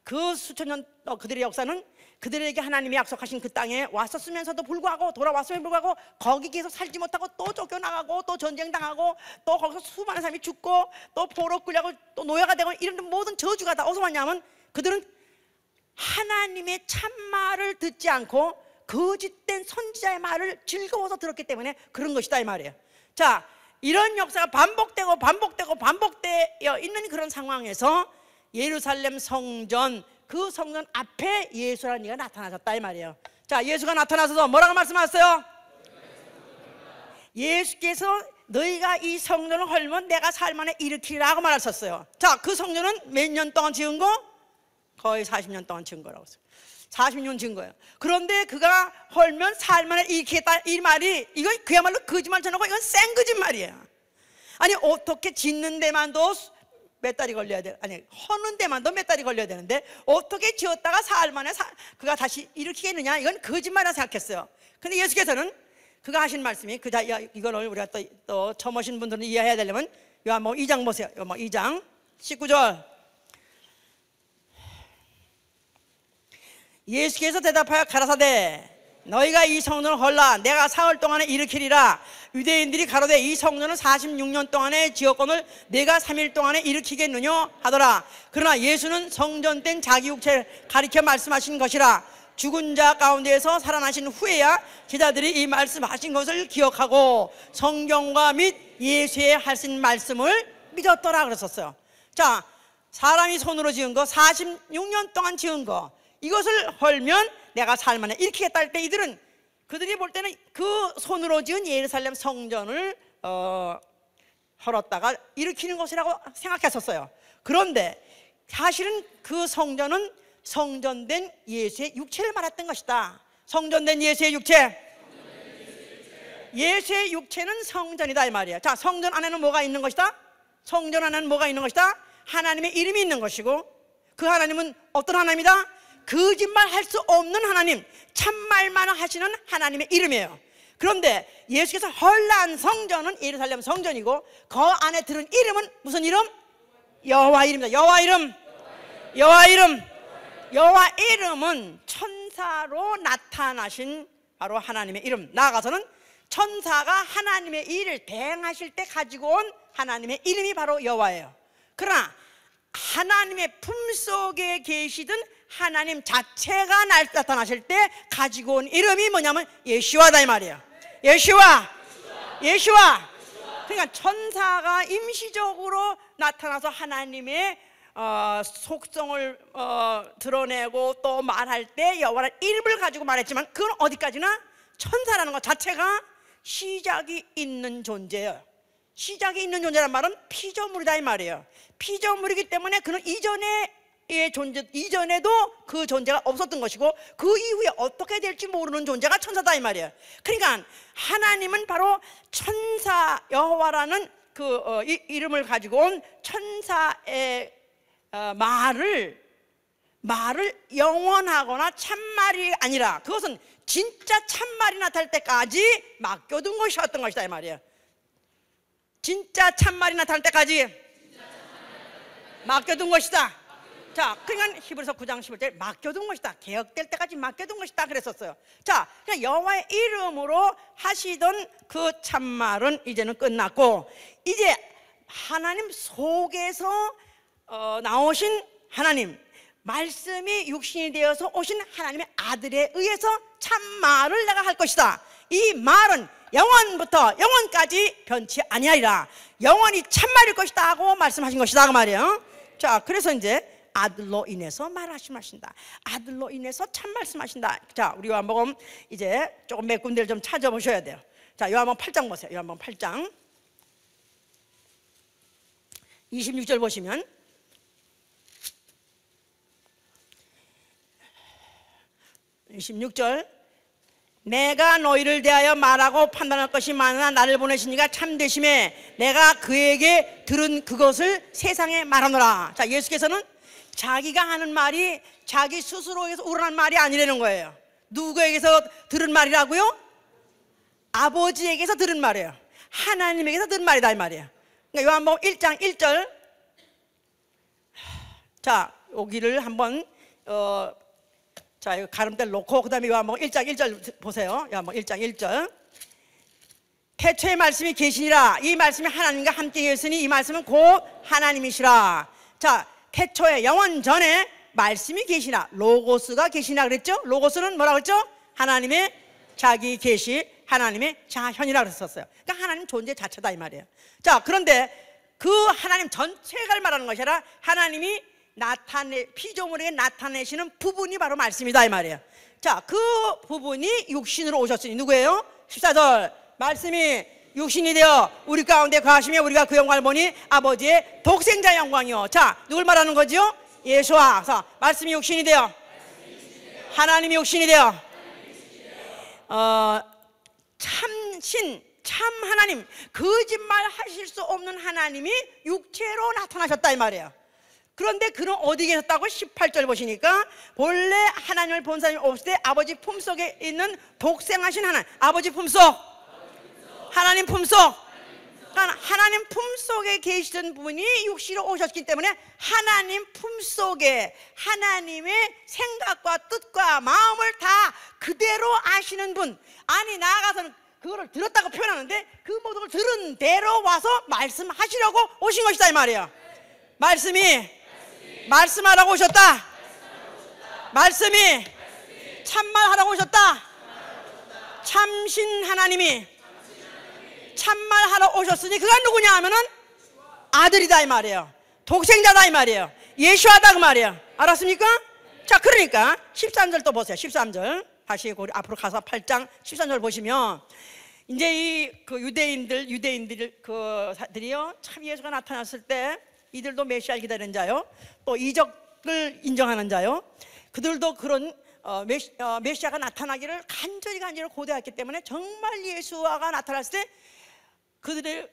그 수천 년 그들의 역사는 그들에게 하나님이 약속하신 그 땅에 왔었으면서도 불구하고, 돌아왔음에도 불구하고 거기 계속 살지 못하고 또 쫓겨나가고 또 전쟁당하고 또 거기서 수많은 사람이 죽고 또 포로 끌려고 또 노예가 되고, 이런 모든 저주가 다 어디서 왔냐면 그들은 하나님의 참말을 듣지 않고 거짓된 선지자의 말을 즐거워서 들었기 때문에 그런 것이다 이 말이에요. 자, 이런 역사가 반복되어 있는 그런 상황에서 예루살렘 성전, 그 성전 앞에 예수라는 이가 나타나셨다 이 말이에요. 자, 예수가 나타나셔서 뭐라고 말씀하셨어요? 예수께서 너희가 이 성전을 헐면 내가 살만에 일으키리라고 말하셨어요. 자, 그 성전은 몇 년 동안 지은 거? 거의 40년 동안 지은 거라고 했어요. 40년 지은 거예요. 그런데 그가 헐면 살만에 일으키겠다 이 말이, 이거 그야말로 거짓말 쳐놓고 이건 생거짓말이에요. 아니 어떻게 짓는 데만도 몇 달이 걸려야 돼? 아니 허는 데만도 몇 달이 걸려야 되는데 어떻게 지었다가 사흘 만에 그가 다시 일으키겠느냐? 이건 거짓말이라 생각했어요. 근데 예수께서는 그가 하신 말씀이 이거를 우리가 또 처음 오신 분들은 이해해야 되려면 요한복음 2장 보세요. 요한복음 2장 19절. 예수께서 대답하여 가라사대 너희가 이 성전을 헐라 내가 사흘 동안에 일으키리라. 유대인들이 가로되 이 성전은 46년 동안의 지었건을 내가 3일 동안에 일으키겠느냐 하더라. 그러나 예수는 성전된 자기 육체를 가리켜 말씀하신 것이라. 죽은 자 가운데에서 살아나신 후에야 제자들이 이 말씀하신 것을 기억하고 성경과 및 예수의 하신 말씀을 믿었더라 그랬었어요. 자, 사람이 손으로 지은 거 46년 동안 지은 거, 이것을 헐면 내가 살만에 일으키겠다 할 때 이들은, 그들이 볼 때는 그 손으로 지은 예루살렘 성전을 헐었다가 일으키는 것이라고 생각했었어요. 그런데 사실은 그 성전은 성전된 예수의 육체를 말했던 것이다. 성전된 예수의 육체. 예수의 육체는 성전이다 이 말이에요. 자, 성전 안에는 뭐가 있는 것이다? 성전 안에는 뭐가 있는 것이다? 하나님의 이름이 있는 것이고, 그 하나님은 어떤 하나님이다? 거짓말 할 수 없는 하나님, 참말만 하시는 하나님의 이름이에요. 그런데 예수께서 헐란 성전은 예루살렘 성전이고, 그 안에 들은 이름은 무슨 이름? 여호와 이름입니다. 여호와 이름. 여호와 이름. 여호와 이름은 천사로 나타나신 바로 하나님의 이름. 나아가서는 천사가 하나님의 일을 대행하실 때 가지고 온 하나님의 이름이 바로 여호와예요. 그러나 하나님의 품속에 계시던 하나님 자체가 나타나실 때 가지고 온 이름이 뭐냐면 예슈아다 이 말이에요. 예슈아. 예슈아. 그러니까 천사가 임시적으로 나타나서 하나님의 속성을 드러내고 또 말할 때 여호와라는 이름을 가지고 말했지만, 그건 어디까지나 천사라는 것 자체가 시작이 있는 존재예요. 시작이 있는 존재란 말은 피조물이다 이 말이에요. 피조물이기 때문에 그는 이전에도 그 존재가 없었던 것이고, 그 이후에 어떻게 될지 모르는 존재가 천사다 이 말이에요. 그러니까 하나님은 바로 천사 여호와라는 그 이름을 가지고 온 천사의 말을 영원하거나 참말이 아니라, 그것은 진짜 참말이 나타날 때까지 맡겨둔 것이었던 것이다 이 말이에요. 진짜 참말이 나타날 때까지 맡겨둔 것이다. 자, 그러니까 히브리서 9장 11절 맡겨둔 것이다. 개혁될 때까지 맡겨둔 것이다 그랬었어요. 자, 그러니까 여호와의 이름으로 하시던 그 참말은 이제는 끝났고, 이제 하나님 속에서 나오신 하나님, 말씀이 육신이 되어서 오신 하나님의 아들에 의해서 참말을 내가 할 것이다. 이 말은 영원부터 영원까지 변치 아니하리라. 영원히 참말일 것이다 하고 말씀하신 것이다 그 말이에요. 자, 그래서 이제 아들로 인해서 말씀하신다. 아들로 인해서 참 말씀하신다. 자, 우리 요한복음 이제 조금 몇 군데를 좀 찾아보셔야 돼요. 자, 요한복음 8장 보세요. 요한복음 8장 26절 보시면, 내가 너희를 대하여 말하고 판단할 것이 많으나 나를 보내신 이가 참되심에 내가 그에게 들은 그것을 세상에 말하노라. 자, 예수께서는 자기가 하는 말이 자기 스스로에서 우러난 말이 아니라는 거예요. 누구에게서 들은 말이라고요? 아버지에게서 들은 말이에요. 하나님에게서 들은 말이다 이 말이에요. 그러니까 요한복음 1장 1절, 자, 여기를 한번 자, 이거 가름대를 놓고 그 다음에 요한복음 1장 1절 보세요. 요한복음 1장 1절, 태초에 말씀이 계시니라. 이 말씀이 하나님과 함께 계셨으니 이 말씀은 곧 하나님이시라. 자, 태초에 영원 전에 말씀이 계시나, 로고스가 계시나 그랬죠? 로고스는 뭐라고 했죠? 하나님의 자기 계시, 하나님의 자현이라 그랬었어요. 그러니까 하나님 존재 자체다 이 말이에요. 자, 그런데 그 하나님 전체를 말하는 것이 아니라 하나님이 피조물에게 나타내시는 부분이 바로 말씀이다 이 말이에요. 자, 그 부분이 육신으로 오셨으니 누구예요? 14절, 말씀이 육신이 되어 우리 가운데 거하시며 우리가 그 영광을 보니 아버지의 독생자 영광이요. 자, 누굴 말하는 거죠? 예수와. 자, 말씀이 육신이 되어, 하나님이 육신이 되어, 참신, 참 하나님, 거짓말 하실 수 없는 하나님이 육체로 나타나셨다 이 말이에요. 그런데 그는 어디 계셨다고? 18절 보시니까, 본래 하나님을 본 사람이 없을 때 아버지 품속에 있는 독생하신 하나님, 아버지 품속, 하나님 품속, 하나님 품속에 계시던 분이 육시로 오셨기 때문에 하나님 품속에 하나님의 생각과 뜻과 마음을 다 그대로 아시는 분, 아니 나아가서는 그거를 들었다고 표현하는데 그 모든 걸 들은 대로 와서 말씀하시려고 오신 것이다 이 말이에요. 말씀하라고 오셨다. 말씀이 참말하라고 오셨다. 참신 하나님이 참말하러 오셨으니 그가 누구냐 하면은 아들이다 이 말이에요. 독생자다 이 말이에요. 예수하다 그 말이에요. 알았습니까? 자, 그러니까 13절 또 보세요. 13절 다시 앞으로 가서 8장 13절 보시면, 이제 이 그 유대인들이요, 참 예수가 나타났을 때 이들도 메시아를 기다리는 자요, 또 이적을 인정하는 자요, 그들도 그런 메시아가 나타나기를 간절히 고대했기 때문에 정말 예수가 나타났을 때 그들의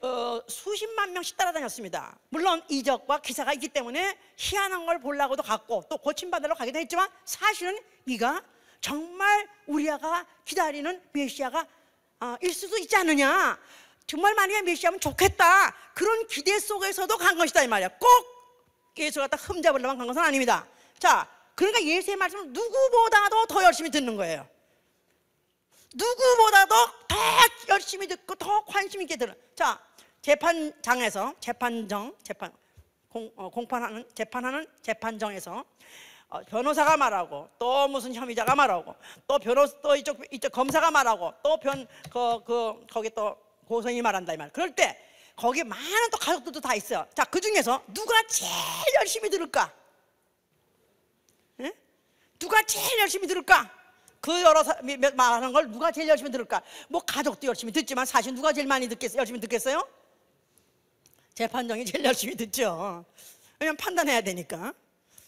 수십만 명씩 따라다녔습니다. 물론 이적과 기사가 있기 때문에 희한한 걸 보려고도 갔고 또 고침받으러 가기도 했지만 사실은 이가 정말 우리가 기다리는 메시아가 일 수도 있지 않느냐, 정말 만약에 메시아면 좋겠다, 그런 기대 속에서도 간 것이다 이 말이야. 꼭 예수를 갖다 흠잡으려만 간 것은 아닙니다. 자, 그러니까 예수의 말씀을 누구보다도 더 열심히 듣는 거예요. 누구보다도 더 열심히 듣고 더 관심 있게 들은. 자, 재판장에서 공판하는 재판정에서 변호사가 말하고 또 무슨 혐의자가 말하고 또 이쪽 검사가 말하고 또 거기 또 고소인이 말한다 이 말. 그럴 때 거기 많은 또 가족들도 다 있어요. 자, 그 중에서 누가 제일 열심히 들을까? 예? 누가 제일 열심히 들을까? 그 여러 말하는 걸 누가 제일 열심히 들을까? 뭐 가족도 열심히 듣지만 사실 누가 제일 많이 열심히 듣겠어요? 재판장이 제일 열심히 듣죠. 왜냐면 판단해야 되니까.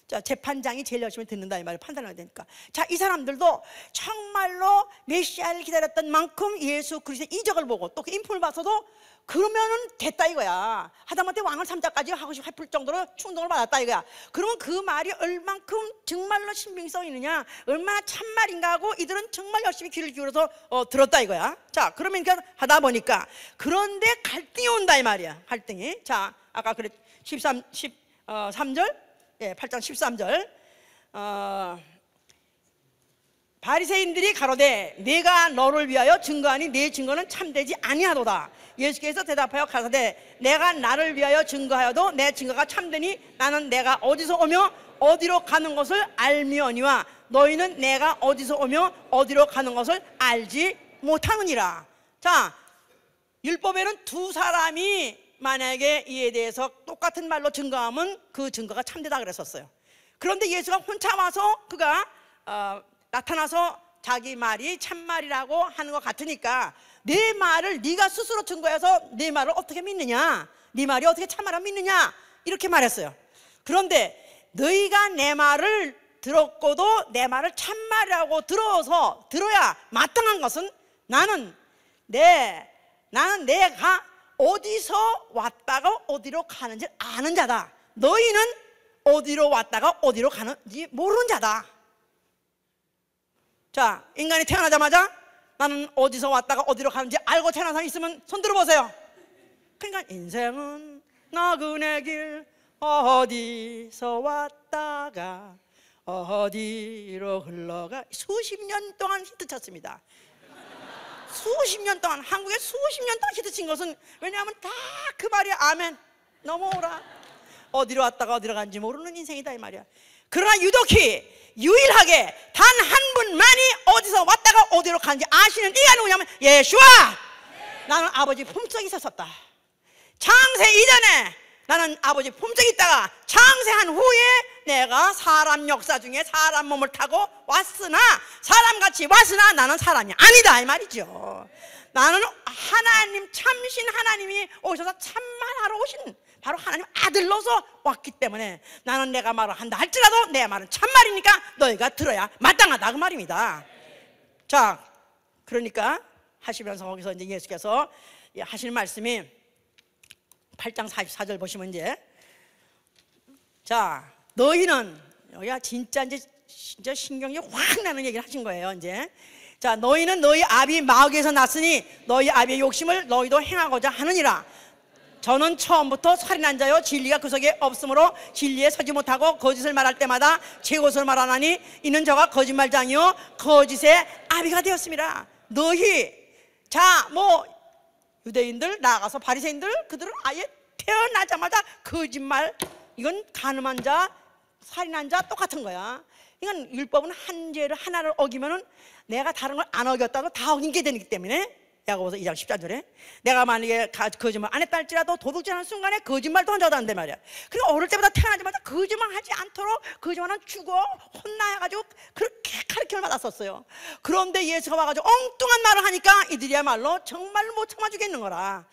자, 재판장이 제일 열심히 듣는다 이 말을 판단해야 되니까. 자, 이 사람들도 정말로 메시아를 기다렸던 만큼 예수 그리스도의 이적을 보고 또 그 인품을 봐서도 그러면은 됐다 이거야. 하다못해 왕을 삼자까지 하고 싶을 정도로 충동을 받았다 이거야. 그러면 그 말이 얼만큼 정말로 신빙성이 있느냐, 얼마나 참말인가 하고 이들은 정말 열심히 귀를 기울여서 들었다 이거야. 자, 그러면 그러니까 하다 보니까 그런데 갈등이 온다 이 말이야. 갈등이. 자, 아까 그랬 13절, 예, 8장 13절. 바리새인들이 가로되 내가 너를 위하여 증거하니 내 증거는 참되지 아니하도다. 예수께서 대답하여 가로되 내가 나를 위하여 증거하여도 내 증거가 참되니 나는 내가 어디서 오며 어디로 가는 것을 알미오니와 너희는 내가 어디서 오며 어디로 가는 것을 알지 못하느니라. 자, 율법에는 두 사람이 만약에 이에 대해서 똑같은 말로 증거하면 그 증거가 참되다 그랬었어요. 그런데 예수가 혼자 와서 그가 나타나서 자기 말이 참말이라고 하는 것 같으니까 내 말을 네가 스스로 증거해서 내 말을 어떻게 믿느냐, 네 말이 어떻게 참말을 믿느냐 이렇게 말했어요. 그런데 너희가 내 말을 들었고도 내 말을 참말이라고 들어야 마땅한 것은 나는 내가 어디서 왔다가 어디로 가는지 아는 자다. 너희는 어디로 왔다가 어디로 가는지 모르는 자다. 자, 인간이 태어나자마자 나는 어디서 왔다가 어디로 가는지 알고 태어난 사람 있으면 손 들어보세요. 그러니까 인생은 나그네 길 어디서 왔다가 어디로 흘러가. 수십 년 동안 히트쳤습니다. 수십 년 동안, 한국에 수십 년 동안 히트친 것은 왜냐하면 다 그 말이 아멘 넘어오라, 어디로 왔다가 어디로 간지 모르는 인생이다 이 말이야. 그러나 유일하게 단 한 분만이 어디서 왔다가 어디로 가는지 아시는 이가 누구냐면 예수와. 나는 아버지 품속에 있었다. 창세 이전에 나는 아버지 품속에 있다가 창세한 후에 내가 사람 역사 중에 사람 몸을 타고 왔으나 사람같이 왔으나 나는 사람이 아니다 이 말이죠. 나는 하나님, 참신 하나님이 오셔서 참말하러 오신 바로 하나님 아들로서 왔기 때문에 나는 내가 말을 한다 할지라도 내 말은 참말이니까 너희가 들어야 마땅하다 그 말입니다. 자, 그러니까 하시면서 거기서 이제 예수께서 하실 말씀이 8장 44절 보시면 이제, 자, 너희는 여기가 진짜 신경이 확 나는 얘기를 하신 거예요. 이제 자, 너희는 너희 아비 마귀에서 났으니 너희 아비의 욕심을 너희도 행하고자 하느니라. 저는 처음부터 살인한 자요 진리가 그 속에 없으므로 진리에 서지 못하고 거짓을 말할 때마다 제 것을 말하나니 이는 저가 거짓말장이요 거짓의 아비가 되었습니다. 너희, 자, 뭐 유대인들 나아가서 바리새인들, 그들은 아예 태어나자마자 거짓말, 이건 간음한 자, 살인한 자 똑같은 거야. 이건 율법은 한 죄를 하나를 어기면은 내가 다른 걸 안 어겼다고 다 어긴 게 되기 때문에 야고보서 2장 14절에 내가 만약에 거짓말 안 했다 할지라도 도둑질하는 순간에 거짓말도 한 자도 안 된 말이야. 그러니까 어릴 때부터 태어나자마자 거짓말 하지 않도록 거짓말은 죽어 혼나 해가지고 그렇게 가르침을 받았었어요. 그런데 예수가 와가지고 엉뚱한 말을 하니까 이들이야말로 정말 못 참아주겠는 거라.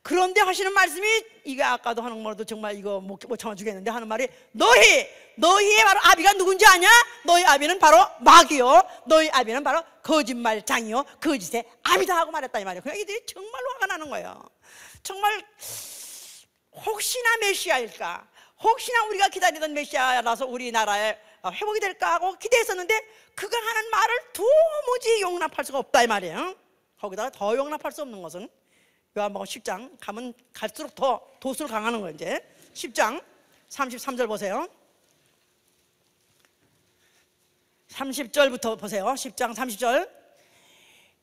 그런데 하시는 말씀이, 이게 아까도 하는 말도 정말 이거 못 참아주겠는데 하는 말이, 너희의 바로 아비가 누군지 아냐? 너희 아비는 바로 마귀요, 너희 아비는 바로 거짓말장이요, 거짓의 아비다 하고 말했다 이 말이에요. 그러니까 이들이 정말로 화가 나는 거예요. 정말 혹시나 메시아일까, 혹시나 우리가 기다리던 메시아라서 우리나라에 회복이 될까 하고 기대했었는데, 그가 하는 말을 도무지 용납할 수가 없다 이 말이에요. 거기다가 더 용납할 수 없는 것은 요한복음 10장 가면 갈수록 더 도수를 강하는 거예요. 이제 10장 33절 보세요. 30절부터 보세요. 10장 30절.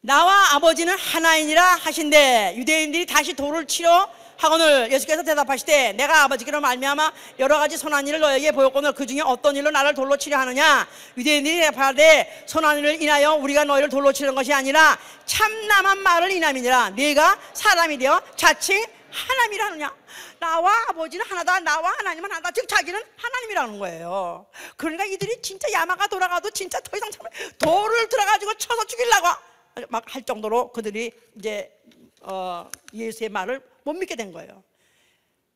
나와 아버지는 하나이니라 하신대 유대인들이 다시 돌을 치러 하거늘 예수께서 대답하시되 내가 아버지께로 말미암아 여러 가지 선한 일을 너에게 보였거늘 그 중에 어떤 일로 나를 돌로 치려 하느냐? 유대인들이 대답하되 선한 일을 인하여 우리가 너희를 돌로 치는 것이 아니라 참남한 말을 인함이니라. 네가 사람이 되어 자칭 하나님이라 하느냐? 나와 아버지는 하나다, 나와 하나님은 하나다. 즉 자기는 하나님이라는 거예요. 그러니까 이들이 진짜 야마가 돌아가도 진짜 더 이상 돌을 들어가지고 쳐서 죽이려고 막 할 정도로 그들이 이제 예수의 말을 못 믿게 된 거예요.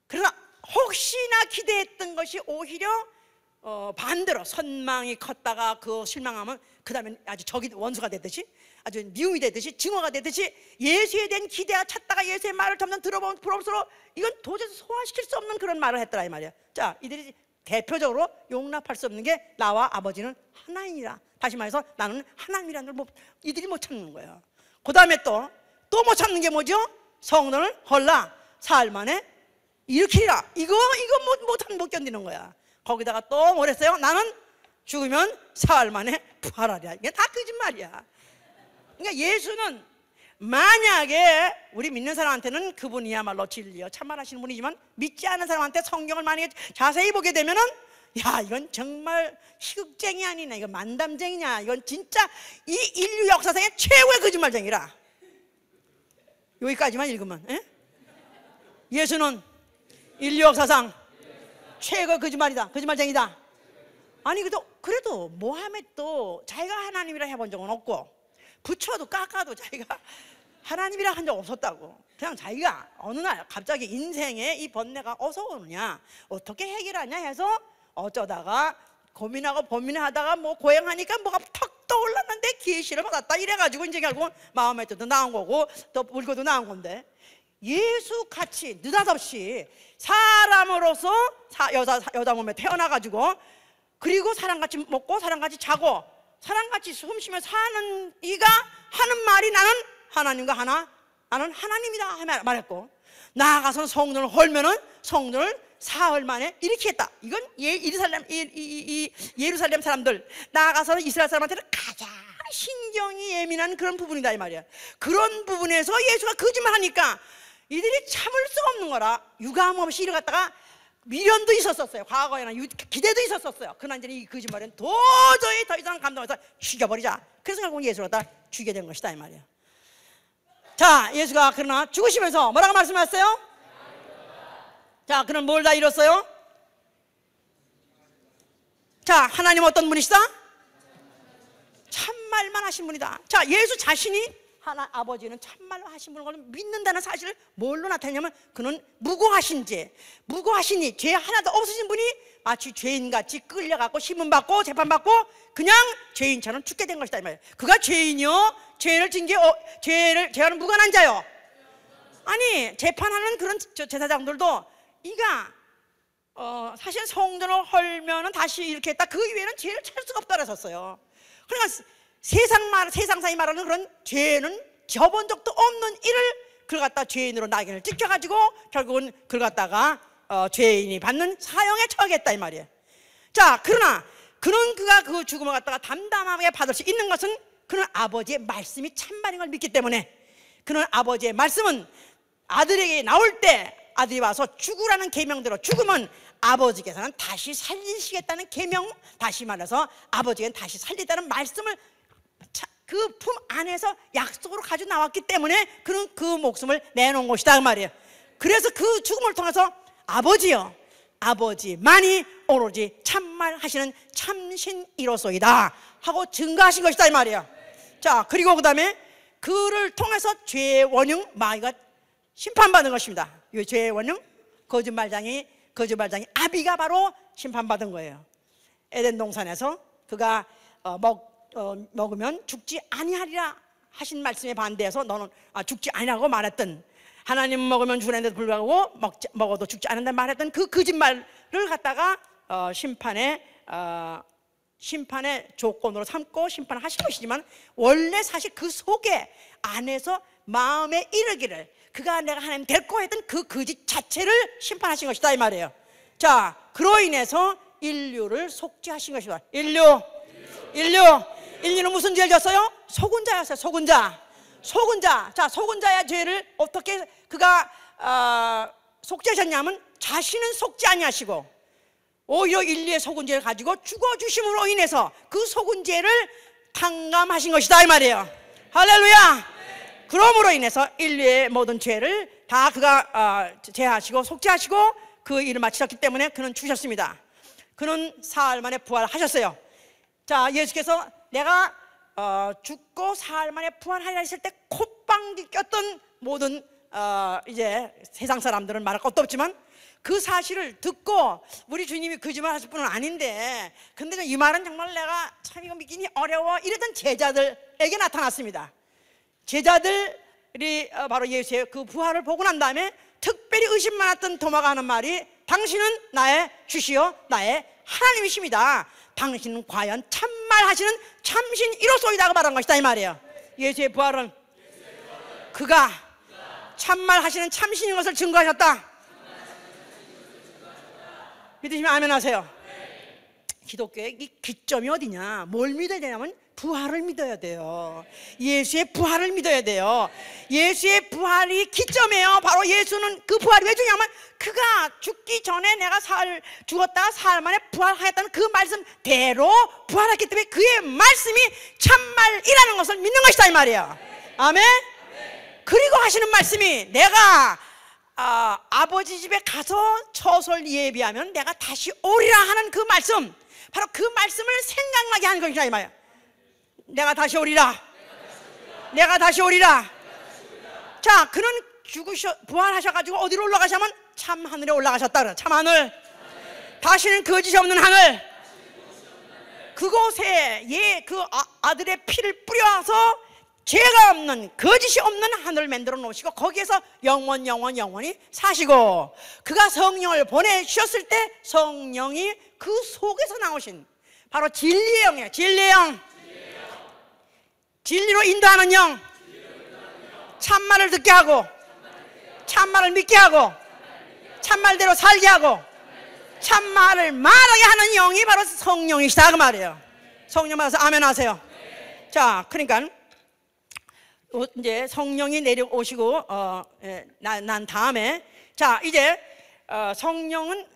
그러나 혹시나 기대했던 것이 오히려 반대로 선망이 컸다가 그 실망하면 그 다음에 아주 적이 원수가 되듯이, 아주 미움이 되듯이, 증오가 되듯이 예수에 대한 기대가 찼다가 예수의 말을 점점 들어보면 부러울수록 이건 도저히 소화시킬 수 없는 그런 말을 했더라 이 말이야. 자, 이들이 대표적으로 용납할 수 없는 게 나와 아버지는 하나이니라. 다시 말해서 나는 하나님이라는 걸 이들이 못 참는 거예요. 그 다음에 또 못 참는 게 뭐죠? 성전을 헐라 사흘 만에 일으키리라. 이거 못 견디는 거야. 거기다가 또 뭐랬어요? 나는 죽으면 사흘 만에 부활하리라. 이게 다 거짓말이야. 그러니까 예수는 만약에 우리 믿는 사람한테는 그분이야말로 진리요 참말하시는 분이지만, 믿지 않는 사람한테 성경을 만약에 자세히 보게 되면은, 야, 이건 정말 희극쟁이 아니냐, 이건 만담쟁이냐, 이건 진짜 이 인류 역사상의 최고의 거짓말쟁이라. 여기까지만 읽으면, 예수는 인류 역사상 최고의 거짓말쟁이다. 아니 그래도 모하메도 자기가 하나님이라 해본 적은 없고, 부처도 깎아도 자기가 하나님이라 한 적 없었다고. 그냥 자기가 어느 날 갑자기 인생에 이 번뇌가 어디서 오느냐, 어떻게 해결하냐 해서 어쩌다가 고민하고 고민하다가 뭐 고행하니까 뭐가 턱 떠올랐는데 계시를 받았다 이래가지고 이제 결국 마음의 뜻도 나온 거고 또 물고도 나온 건데, 예수같이 느닷없이 사람으로서 여자 몸에 태어나가지고, 그리고 사람같이 먹고 사람같이 자고 사람같이 숨쉬며 사는 이가 하는 말이 나는 하나님과 나는 하나님이다 말했고, 나아가서는 성전을 헐면은 성전을 사흘 만에 일으키겠다. 이건 예루살렘 사람들, 나아가서는 이스라엘 사람한테는 가장 신경이 예민한 그런 부분이다 이 말이야. 그런 부분에서 예수가 거짓말하니까 이들이 참을 수가 없는 거라 유감없이 이래갔다가 미련도 있었어요. 과거에는 기대도 있었어요. 그러나 이제 이 거짓말은 도저히 더 이상 감당해서 죽여버리자. 그래서 결국 예수를 갖다 죽게 된 것이다 이 말이야. 자, 예수가 그러나 죽으시면서 뭐라고 말씀하셨어요? 자, 그럼 뭘 다 이뤘어요? 자, 하나님 어떤 분이시다? 참말만 하신 분이다. 자, 예수 자신이 아버지는 참말로 하신 분을 믿는다는 사실을 뭘로 나타내냐면, 그는 무고하시니 죄 하나도 없으신 분이 마치 죄인같이 끌려가고 신문받고 재판받고 그냥 죄인처럼 죽게 된 것이다 이 말이에요. 그가 죄인이요, 죄는 무관한 자요. 아니, 재판하는 그런 제사장들도 이가 사실 성전을 헐면은 다시 이렇게 했다, 그 이외에는 죄를 찾을 수가 없다 그랬었어요. 그러니까 세상사이 말하는 그런 죄는 져본 적도 없는 이를 그걸 갖다 죄인으로 낙인을 찍혀가지고 결국은 그걸 갖다가 죄인이 받는 사형에 처하겠다 이 말이에요. 자, 그러나 그가 그 죽음을 갖다가 담담하게 받을 수 있는 것은 그는 아버지의 말씀이 참말인 걸 믿기 때문에, 그는 아버지의 말씀은 아들에게 나올 때 아들이 와서 죽으라는 계명대로 죽으면 아버지께서는 다시 살리시겠다는 계명, 다시 말해서 아버지께서는 다시 살리겠다는 말씀을 그 품 안에서 약속으로 가지고 나왔기 때문에 그는 그 목숨을 내놓은 것이다 그 말이에요. 그래서 그 죽음을 통해서 아버지여, 아버지만이 오로지 참말하시는 참신이로소이다 하고 증거하신 것이다 이 말이에요. 자, 그리고 그 다음에 그를 통해서 죄의 원흉 마귀가 심판받은 것입니다. 이 죄의 원흉 거짓말장이 아비가 바로 심판받은 거예요. 에덴 동산에서 그가 먹으면 죽지 아니하리라 하신 말씀에 반대해서 너는 죽지 아니라고 말했던, 하나님 먹으면 죽는데도 불구하고 먹어도 죽지 않는다 말했던 그 거짓말을 갖다가 심판의 조건으로 삼고 심판을 하신 것이지만, 원래 사실 그 속에 안에서 마음에 이르기를 그가 내가 하나님 될 거 했던 그 거짓 자체를 심판하신 것이다 이 말이에요. 자, 그로 인해서 인류를 속죄하신 것이다. 인류는 무슨 죄를 졌어요? 속은 자였어요. 속은 자. 자, 속은 자의 죄를 어떻게 그가 속죄하셨냐면, 자신은 속죄 아니하시고 오히려 인류의 속은 죄를 가지고 죽어주심으로 인해서 그 속은 죄를 탕감하신 것이다 이 말이에요. 할렐루야. 그러므로 인해서 인류의 모든 죄를 다 그가 제하시고 속죄하시고 그 일을 마치셨기 때문에 그는 죽으셨습니다. 그는 사흘 만에 부활하셨어요. 자, 예수께서 내가 죽고 사흘 만에 부활하리라 했을 때 콧방귀 꼈던 모든 이제 세상 사람들은 말할 것도 없지만, 그 사실을 듣고 우리 주님이 거짓말 하실 분은 아닌데, 근데 이 말은 정말 내가 참 이거 믿기니 어려워 이랬던 제자들에게 나타났습니다. 제자들이 바로 예수의 그 부활을 보고 난 다음에 특별히 의심 많았던 도마가 하는 말이, 당신은 나의 주시요 나의 하나님이십니다. 당신은 과연 참말 하시는 참신 이로소이다고 말한 것이다 이 말이에요. 예수의 부활은 그가 참말 하시는 참신인 것을 증거하셨다. 믿으시면 아멘 하세요. 기독교의 이 기점이 어디냐? 뭘 믿어야 되냐면 부활을 믿어야 돼요. 예수의 부활을 믿어야 돼요. 예수의 부활이 기점이에요. 바로 예수는 그 부활이 왜 중요하면, 그가 죽기 전에 내가 죽었다가 사흘 만에 부활하였다는 그 말씀대로 부활했기 때문에 그의 말씀이 참말이라는 것을 믿는 것이다 이 말이에요. 아멘. 그리고 하시는 말씀이, 내가 아버지 집에 가서 처소를 예비하면 내가 다시 오리라 하는 그 말씀, 바로 그 말씀을 생각나게 하는 것이다 이 말이에요. 내가 다시 오리라. 자, 그는 부활하셔가지고 어디로 올라가시면 참하늘에 올라가셨다 그래. 참하늘. 다시는 거짓이 없는 하늘. 그곳에 그 아들의 피를 뿌려서 죄가 없는, 거짓이 없는 하늘을 만들어 놓으시고 거기에서 영원히 사시고, 그가 성령을 보내주셨을 때 성령이 그 속에서 나오신 바로 진리의 영이에요. 진리의 영. 진리로 인도하는 영. 참말을 듣게 하고 참말을 믿게 하고 참말대로 살게 하고 참말을 말하게 하는 영이 바로 성령이시다 그 말이에요. 성령 받아서 아멘 하세요. 자, 그러니까 이제 성령이 내려오시고 난 다음에, 자, 이제 성령은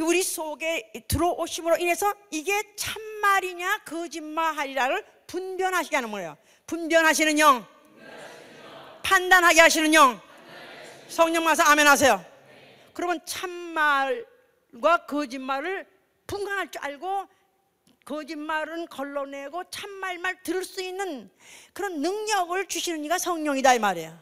우리 속에 들어오심으로 인해서 이게 참말이냐 거짓말하리라를 분별하시게 하는 거예요. 분별하시는 영, 판단하게 하시는 영. 성령 와서 아멘 하세요. 그러면 참말과 거짓말을 분간할 줄 알고 거짓말은 걸러내고 참말만 들을 수 있는 그런 능력을 주시는 이가 성령이다 이 말이에요.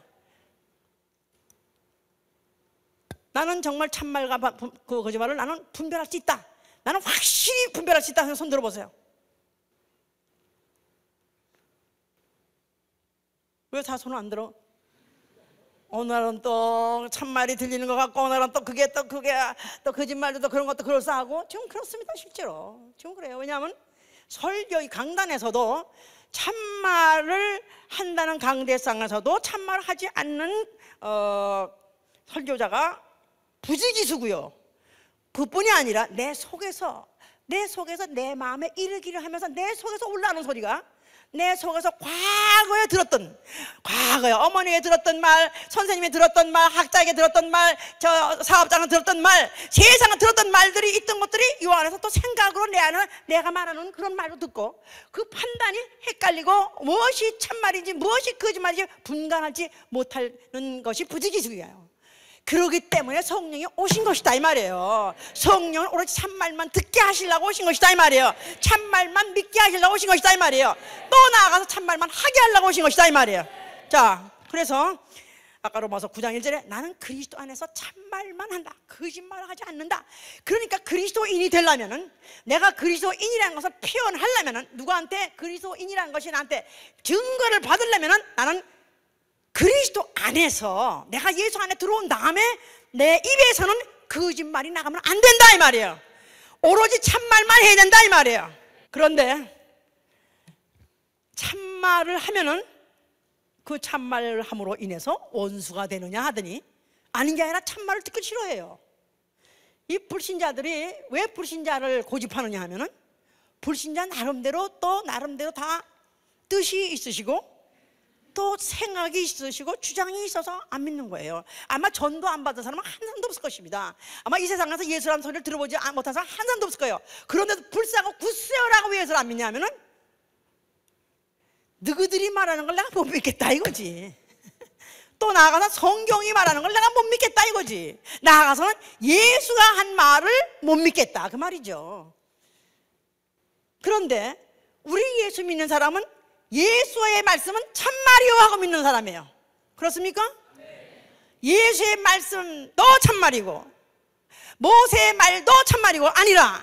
나는 정말 참말과 그 거짓말을 나는 분별할 수 있다. 나는 확실히 분별할 수 있다. 손 들어보세요. 왜 다 손을 안 들어? 오늘은 또 참말이 들리는 것 같고, 오늘은 또 그게 또 거짓말도 또 그런 것도 그럴싸하고, 지금 그렇습니다. 실제로 지금 그래요. 왜냐하면 설교 이 강단에서도 참말을 한다는 강대상에서도 참말을 하지 않는 설교자가 부지기수고요. 그뿐이 아니라 내 속에서 내 마음에 이르기를 하면서 내 속에서 올라오는 소리가, 내 속에서 과거에 어머니에게 들었던 말, 선생님이 들었던 말, 학자에게 들었던 말, 저 사업장은 들었던 말, 세상에 들었던 말들이 있던 것들이 이 안에서 또 생각으로 내가 말하는 그런 말도 듣고, 그 판단이 헷갈리고 무엇이 참말인지 무엇이 거짓말인지 분간하지 못하는 것이 부지기수예요. 그러기 때문에 성령이 오신 것이다 이 말이에요. 성령은 오로지 참말만 듣게 하시려고 오신 것이다 이 말이에요. 참말만 믿게 하시려고 오신 것이다 이 말이에요. 또 나아가서 참말만 하게 하려고 오신 것이다 이 말이에요. 자, 그래서 아까 로마서 9장 1절에 나는 그리스도 안에서 참말만 한다, 거짓말을 하지 않는다. 그러니까 그리스도인이 되려면은, 내가 그리스도인이라는 것을 표현하려면은, 누구한테 그리스도인이라는 것이 나한테 증거를 받으려면은, 나는 그리스도 안에서, 내가 예수 안에 들어온 다음에 내 입에서는 거짓말이 나가면 안 된다 이 말이에요. 오로지 참말만 해야 된다 이 말이에요. 그런데 참말을 하면은 그 참말을 함으로 인해서 원수가 되느냐 하더니, 아닌 게 아니라 참말을 듣기 싫어해요. 이 불신자들이 왜 불신자를 고집하느냐 하면은, 불신자 나름대로 또 나름대로 다 뜻이 있으시고 또 생각이 있으시고 주장이 있어서 안 믿는 거예요. 아마 전도 안 받은 사람은 한 사람도 없을 것입니다. 아마 이 세상에서 예수라는 소리를 들어보지 못한 사람 한 사람도 없을 거예요. 그런데도 불쌍하고 굳세어라고 왜 예수를 안 믿냐 하면은, 너희들이 말하는 걸 내가 못 믿겠다 이거지. 또 나아가서 성경이 말하는 걸 내가 못 믿겠다 이거지. 나아가서는 예수가 한 말을 못 믿겠다 그 말이죠. 그런데 우리 예수 믿는 사람은 예수의 말씀은 참말이요 하고 믿는 사람이에요. 그렇습니까? 네. 예수의 말씀도 참말이고 모세의 말도 참말이고 아니라,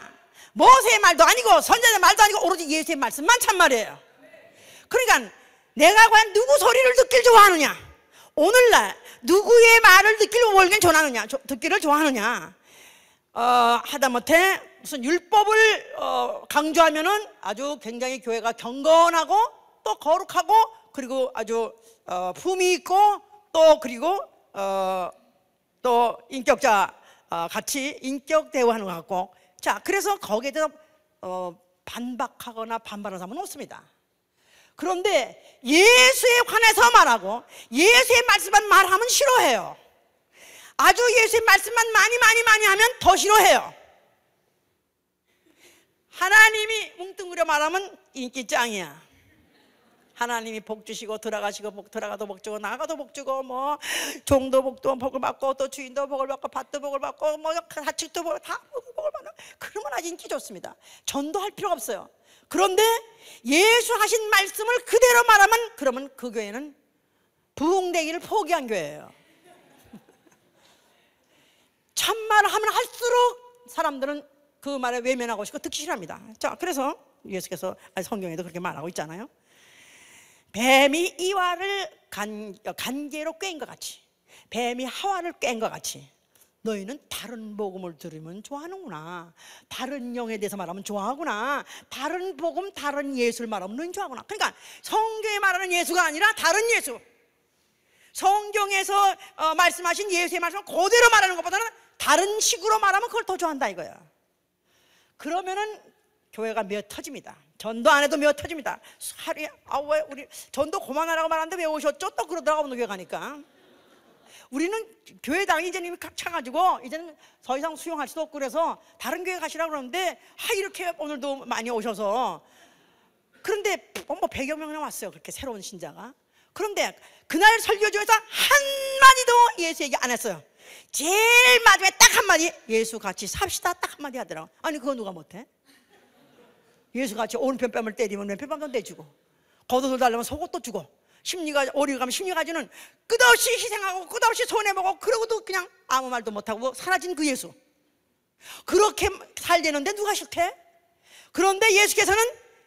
모세의 말도 아니고 선지자의 말도 아니고 오로지 예수의 말씀만 참말이에요. 그러니까 내가 과연 누구 소리를 듣길 좋아하느냐, 오늘날 누구의 말을 듣기를 좋아하느냐, 하다못해 무슨 율법을 강조하면은 아주 굉장히 교회가 경건하고 또 거룩하고, 그리고 아주 품위 있고, 또 그리고 또 인격자 같이 인격 대우하는 것 같고, 자, 그래서 거기에 대해서 반박하거나 반발하는 사람은 없습니다. 그런데 예수에 관해서 말하고 예수의 말씀만 말하면 싫어해요. 아주 예수의 말씀만 많이 하면 더 싫어해요. 하나님이 뭉뚱그려 말하면 인기 짱이야. 하나님이 복 주시고 들어가도 복 주고 나가도 복 주고, 뭐 종도 복을 받고 또 주인도 복을 받고 밭도 복을 받고 뭐 가축도 복을 다 복을 받는, 그러면 아주 인기 좋습니다. 전도할 필요가 없어요. 그런데 예수 하신 말씀을 그대로 말하면, 그러면 그 교회는 부흥되기를 포기한 교회예요. 참말을 하면 할수록 사람들은 그 말에 외면하고 싶고 듣기 싫어합니다. 자, 그래서 예수께서 성경에도 그렇게 말하고 있잖아요. 뱀이 이와를 간계로 꿰인 것 같이, 뱀이 하와를 꿰인 것 같이 너희는 다른 복음을 들으면 좋아하는구나, 다른 영에 대해서 말하면 좋아하구나, 다른 복음, 다른 예수를 말하면 너희는 좋아하구나. 그러니까 성경에 말하는 예수가 아니라 다른 예수, 성경에서 말씀하신 예수의 말씀을 그대로 말하는 것보다는 다른 식으로 말하면 그걸 더 좋아한다 이거야. 그러면은 교회가 메어 터집니다. 전도 안 해도 메어 터집니다. 하루에 왜 우리 전도 그만하라고 말하는데 왜 오셨죠? 또 그러더라고. 오늘 교회 가니까 우리는 교회당이 이제는 차가지고 이제는 더 이상 수용할 수도 없고, 그래서 다른 교회 가시라고 그러는데 이렇게 오늘도 많이 오셔서, 그런데 뭐 100여 명이나 왔어요. 그렇게 새로운 신자가. 그런데 그날 설교 중에서 한마디도 예수 얘기 안 했어요. 제일 마지막에 딱 한마디, 예수 같이 삽시다 딱 한마디 하더라고. 아니 그거 누가 못해? 예수 같이 오른편 뺨을 때리면 왼편 뺨도 내주고, 겉옷을 달라면 속옷도 주고, 심리가 오리가 가면 심리가지는 끝없이 희생하고 끝없이 손해보고, 그러고도 그냥 아무 말도 못하고 사라진 그 예수, 그렇게 살려는데 누가 싫대? 그런데 예수께서는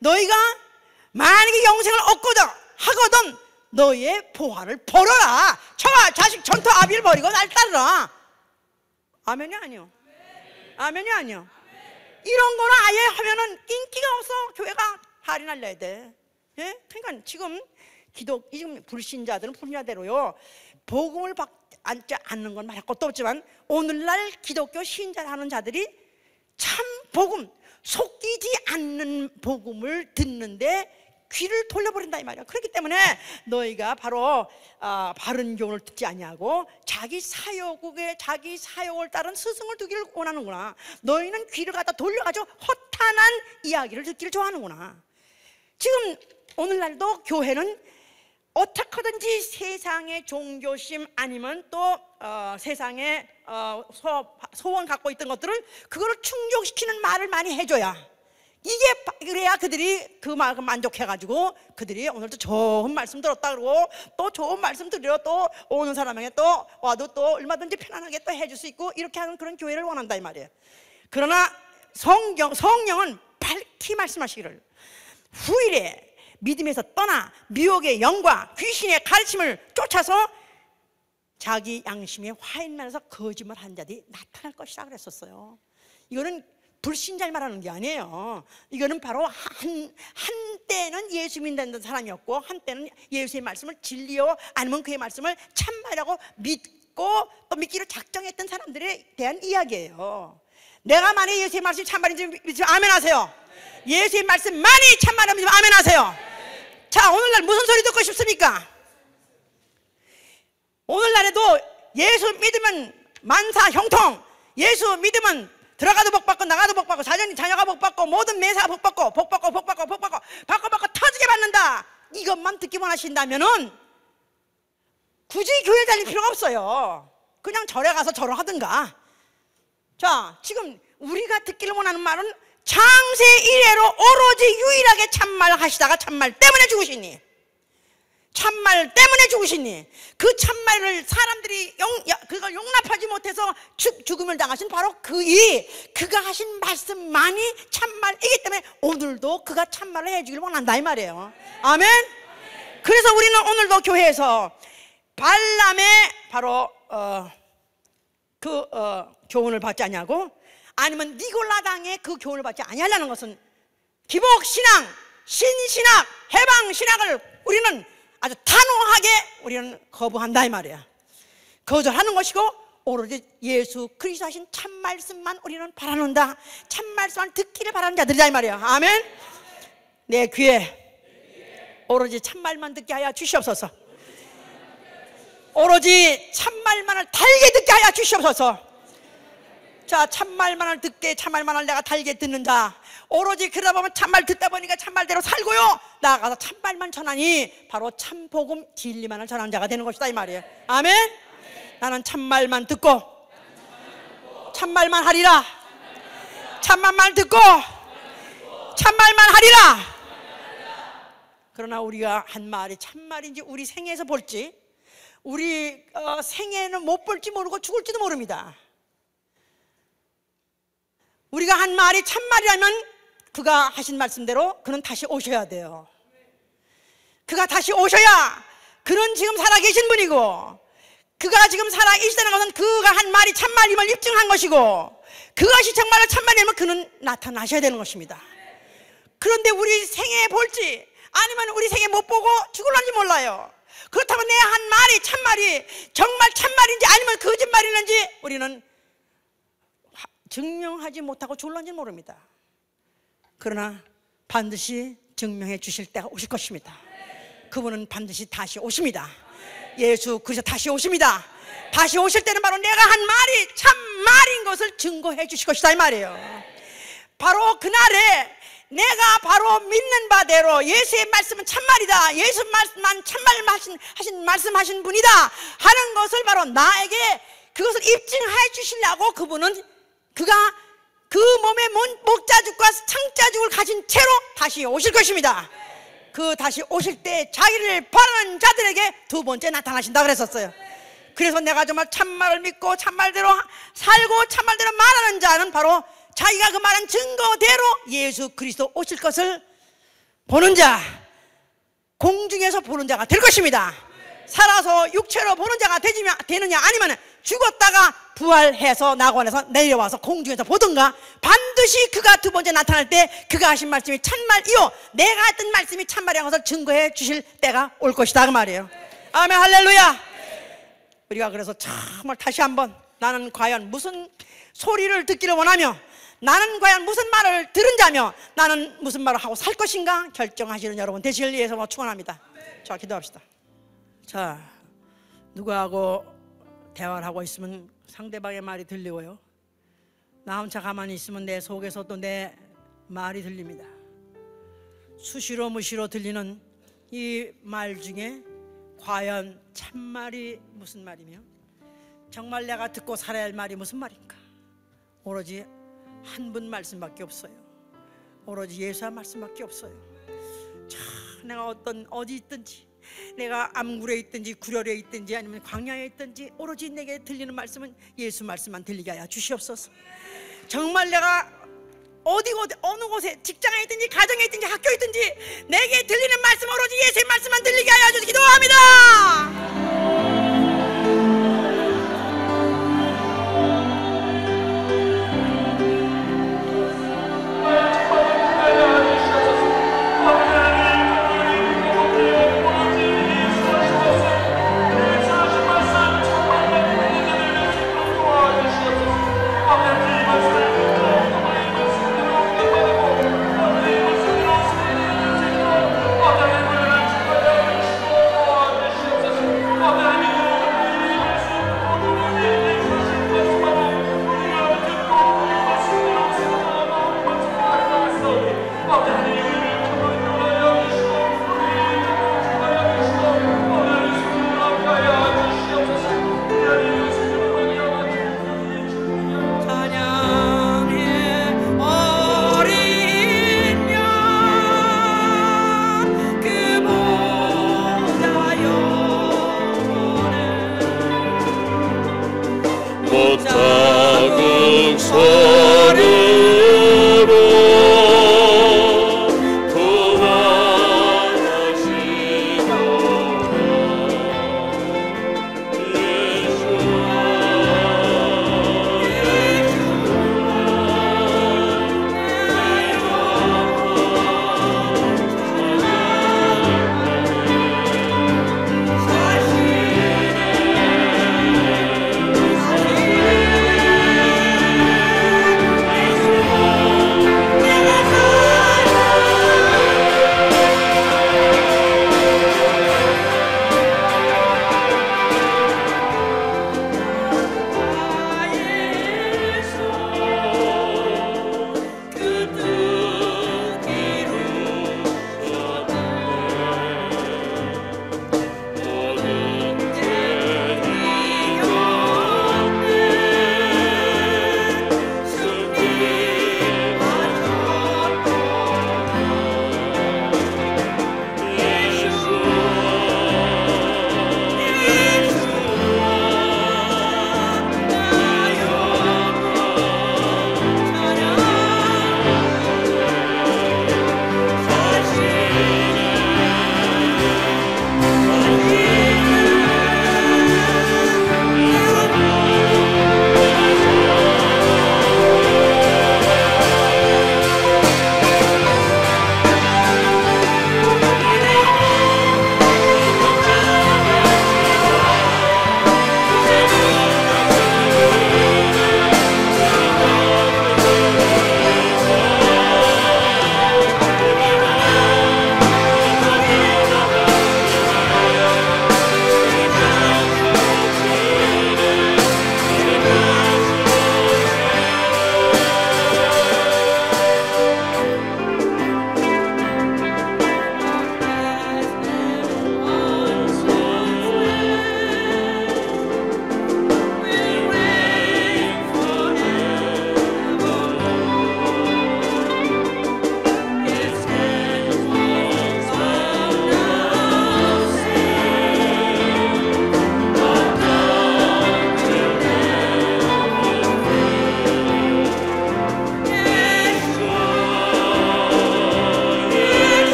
너희가 만약에 영생을 얻거든 하거든 너희의 보화를 벌어라, 처가 자식 전토 아비를 버리고 날 따르라. 아멘이 아니요. 아멘이 아니요. 이런 거는 아예 하면은 인기가 없어. 교회가 발이 날려야 돼. 예? 그러니까 지금 불신자들은 불신자대로요, 복음을 받지 않는 건 말할 것도 없지만, 오늘날 기독교 신자를 하는 자들이 참 복음, 속이지 않는 복음을 듣는데 귀를 돌려버린다 이 말이야. 그렇기 때문에 너희가 바로 바른 교훈을 듣지 아니하고 자기 사욕을 따른 스승을 두기를 원하는구나. 너희는 귀를 갖다 돌려가지고 허탄한 이야기를 듣기를 좋아하는구나. 지금 오늘날도 교회는 어떻게든지 세상의 종교심 아니면 또 세상의 소원 갖고 있던 것들을 그거를 충족시키는 말을 많이 해줘야 그래야 그들이 그 마음 만족해가지고 그들이 오늘도 좋은 말씀 들었다 그러고 또 좋은 말씀 들으러 또 오는 사람에게 또 와도 또 얼마든지 편안하게 또 해줄 수 있고 이렇게 하는 그런 교회를 원한다 이 말이에요. 그러나 성령은 밝히 말씀하시기를 후일에 믿음에서 떠나 미혹의 영과 귀신의 가르침을 쫓아서 자기 양심에 화인나서 거짓말한 자들이 나타날 것이라 그랬었어요. 이거는 불신자를 말하는 게 아니에요. 이거는 바로 한때는 예수 믿는 사람이었고 한때는 예수의 말씀을 진리요 아니면 그의 말씀을 참말이라고 믿고 또 믿기로 작정했던 사람들에 대한 이야기예요. 내가 만약 예수의 말씀이 참말인지 믿으면 아멘 하세요. 예수의 말씀만이 참말이라면 믿으면 아멘 하세요. 자, 오늘날 무슨 소리 듣고 싶습니까? 오늘날에도 예수 믿으면 만사 형통, 예수 믿으면 들어가도 복 받고 나가도 복 받고 자녀가 복 받고 모든 매사가 복 받고 터지게 받는다. 이것만 듣기 원하신다면은 굳이 교회 다닐 필요가 없어요. 그냥 절에 가서 절을 하든가. 자, 지금 우리가 듣기를 원하는 말은 창세 이래로 오로지 유일하게 참말 하시다가 참말 때문에 죽으시니, 참말 때문에 죽으시니, 그 참말을 사람들이 그걸 용납하지 못해서 죽음을 당하신 바로 그가 하신 말씀만이 참말이기 때문에 오늘도 그가 참말을 해주길 원한다 이 말이에요. 아멘. 그래서 우리는 오늘도 교회에서 발람의 바로 교훈을 받지 아니하고 아니면 니골라당의 그 교훈을 받지 아니하려는 것은 기복신앙, 신신학, 해방신학을 우리는 아주 단호하게 우리는 거부한다 이 말이야. 거절하는 것이고 오로지 예수 그리스도 하신 참말씀만 우리는 바라는다. 참말씀을 듣기를 바라는 자들이다 이 말이야. 아멘. 내 귀에 오로지 참말만 듣게 하여 주시옵소서. 오로지 참말만을 달게 듣게 하여 주시옵소서. 자, 참말만을 듣게 참말만을 내가 달게 듣는 자, 오로지 그러다 보면 참말 듣다 보니까 참말대로 살고요 나아가서 참말만 전하니 바로 참복음 진리만을 전하는 자가 되는 것이다 이 말이에요. 아멘. 나는 참말만 듣고 참말만 하리라. 참말만 듣고 참말만 하리라. 그러나 우리가 한 말이 참말인지 우리 생애에서 볼지 우리 생애는 못 볼지 모르고 죽을지도 모릅니다. 우리가 한 말이 참말이라면 그가 하신 말씀대로 그는 다시 오셔야 돼요. 그가 다시 오셔야 그는 지금 살아계신 분이고 그가 지금 살아계시다는 것은 그가 한 말이 참말임을 입증한 것이고 그것이 정말로 참말이면 그는 나타나셔야 되는 것입니다. 그런데 우리 생애 볼지 아니면 우리 생애 못 보고 죽을런지 몰라요. 그렇다면 내 한 말이 참말이 정말 참말인지 아니면 거짓말이는지 우리는 증명하지 못하고 죽을런지 모릅니다. 그러나 반드시 증명해 주실 때가 오실 것입니다. 그분은 반드시 다시 오십니다. 예수 그리스도 다시 오십니다. 다시 오실 때는 바로 내가 한 말이 참말인 것을 증거해 주실 것이다 이 말이에요. 바로 그날에 내가 바로 믿는 바대로 예수의 말씀은 참말이다, 예수 말씀만 참말 말씀하신 분이다 하는 것을 바로 나에게 그것을 입증해 주시려고 그분은 그가 그 몸의 목자죽과 창자죽을 가진 채로 다시 오실 것입니다. 그 다시 오실 때 자기를 바라는 자들에게 두 번째 나타나신다 그랬었어요. 그래서 내가 정말 참말을 믿고 참말대로 살고 참말대로 말하는 자는 바로 자기가 그 말한 증거대로 예수 그리스도 오실 것을 보는 자, 공중에서 보는 자가 될 것입니다. 살아서 육체로 보는 자가 되느냐 아니면 죽었다가 부활해서 낙원에서 내려와서 공중에서 보든가 반드시 그가 두 번째 나타날 때 그가 하신 말씀이 참말이요 내가 했던 말씀이 참말이라는 것을 증거해 주실 때가 올 것이다 그 말이에요. 아멘 할렐루야. 우리가 그래서 정말 다시 한번 나는 과연 무슨 소리를 듣기를 원하며 나는 과연 무슨 말을 들은 자며 나는 무슨 말을 하고 살 것인가 결정하시는 여러분 되시길 위해서 축원합니다. 자, 기도합시다. 자, 누구하고 대화를 하고 있으면 상대방의 말이 들리고요 나 혼자 가만히 있으면 내 속에서 또 내 말이 들립니다. 수시로 무시로 들리는 이 말 중에 과연 참말이 무슨 말이며 정말 내가 듣고 살아야 할 말이 무슨 말인가. 오로지 한 분 말씀밖에 없어요. 오로지 예수의 말씀밖에 없어요. 참, 내가 어디 있든지, 내가 암굴에 있든지 구렬에 있든지 아니면 광야에 있든지 오로지 내게 들리는 말씀은 예수 말씀만 들리게 하여 주시옵소서. 정말 내가 어느 곳에 직장에 있든지 가정에 있든지 학교에 있든지 내게 들리는 말씀 오로지 예수의 말씀만 들리게 하여 주시기 기도합니다.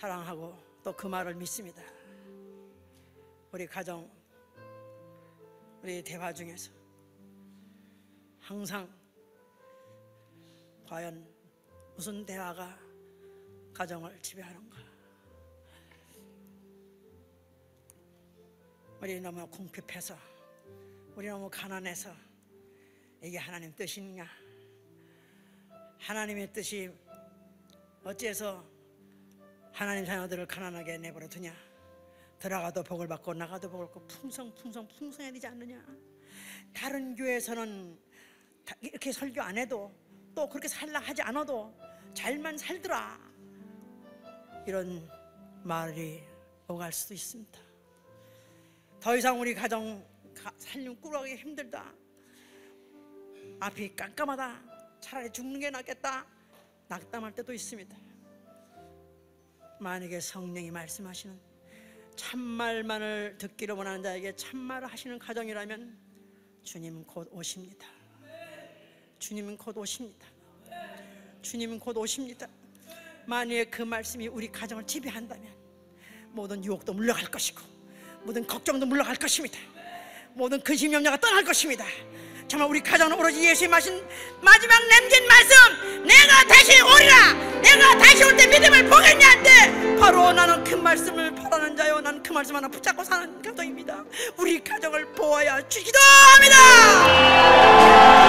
사랑하고 또 그 말을 믿습니다. 우리 가정, 우리 대화 중에서 항상 과연 무슨 대화가 가정을 지배하는가? 우리 너무 궁핍해서, 우리 너무 가난해서 이게 하나님 뜻이냐? 하나님의 뜻이 어째서 하나님 자녀들을 가난하게 내버려 두냐? 들어가도 복을 받고 나가도 복을 받고 풍성해야 되지 않느냐? 다른 교회에서는 이렇게 설교 안 해도 또 그렇게 살라 하지 않아도 잘만 살더라, 이런 말이 오갈 수도 있습니다. 더 이상 우리 가정 살림 꾸러기 힘들다, 앞이 깜깜하다, 차라리 죽는 게 낫겠다, 낙담할 때도 있습니다. 만약에 성령이 말씀하시는 참말만을 듣기로 원하는 자에게 참말을 하시는 가정이라면 주님은 곧 오십니다. 주님은 곧 오십니다. 주님은 곧 오십니다. 만약에 그 말씀이 우리 가정을 지배한다면 모든 유혹도 물러갈 것이고 모든 걱정도 물러갈 것입니다. 모든 근심 염려가 떠날 것입니다. 정말 우리 가정은 오로지 예수의 마신 마지막 남긴 말씀, 내가 다시 오리라, 내가 다시 올 때 믿음을 보겠냐 한데, 바로 나는 그 말씀을 바라는 자요, 나는 그 말씀 하나 붙잡고 사는 가정입니다. 우리 가정을 보아야 주기도 합니다.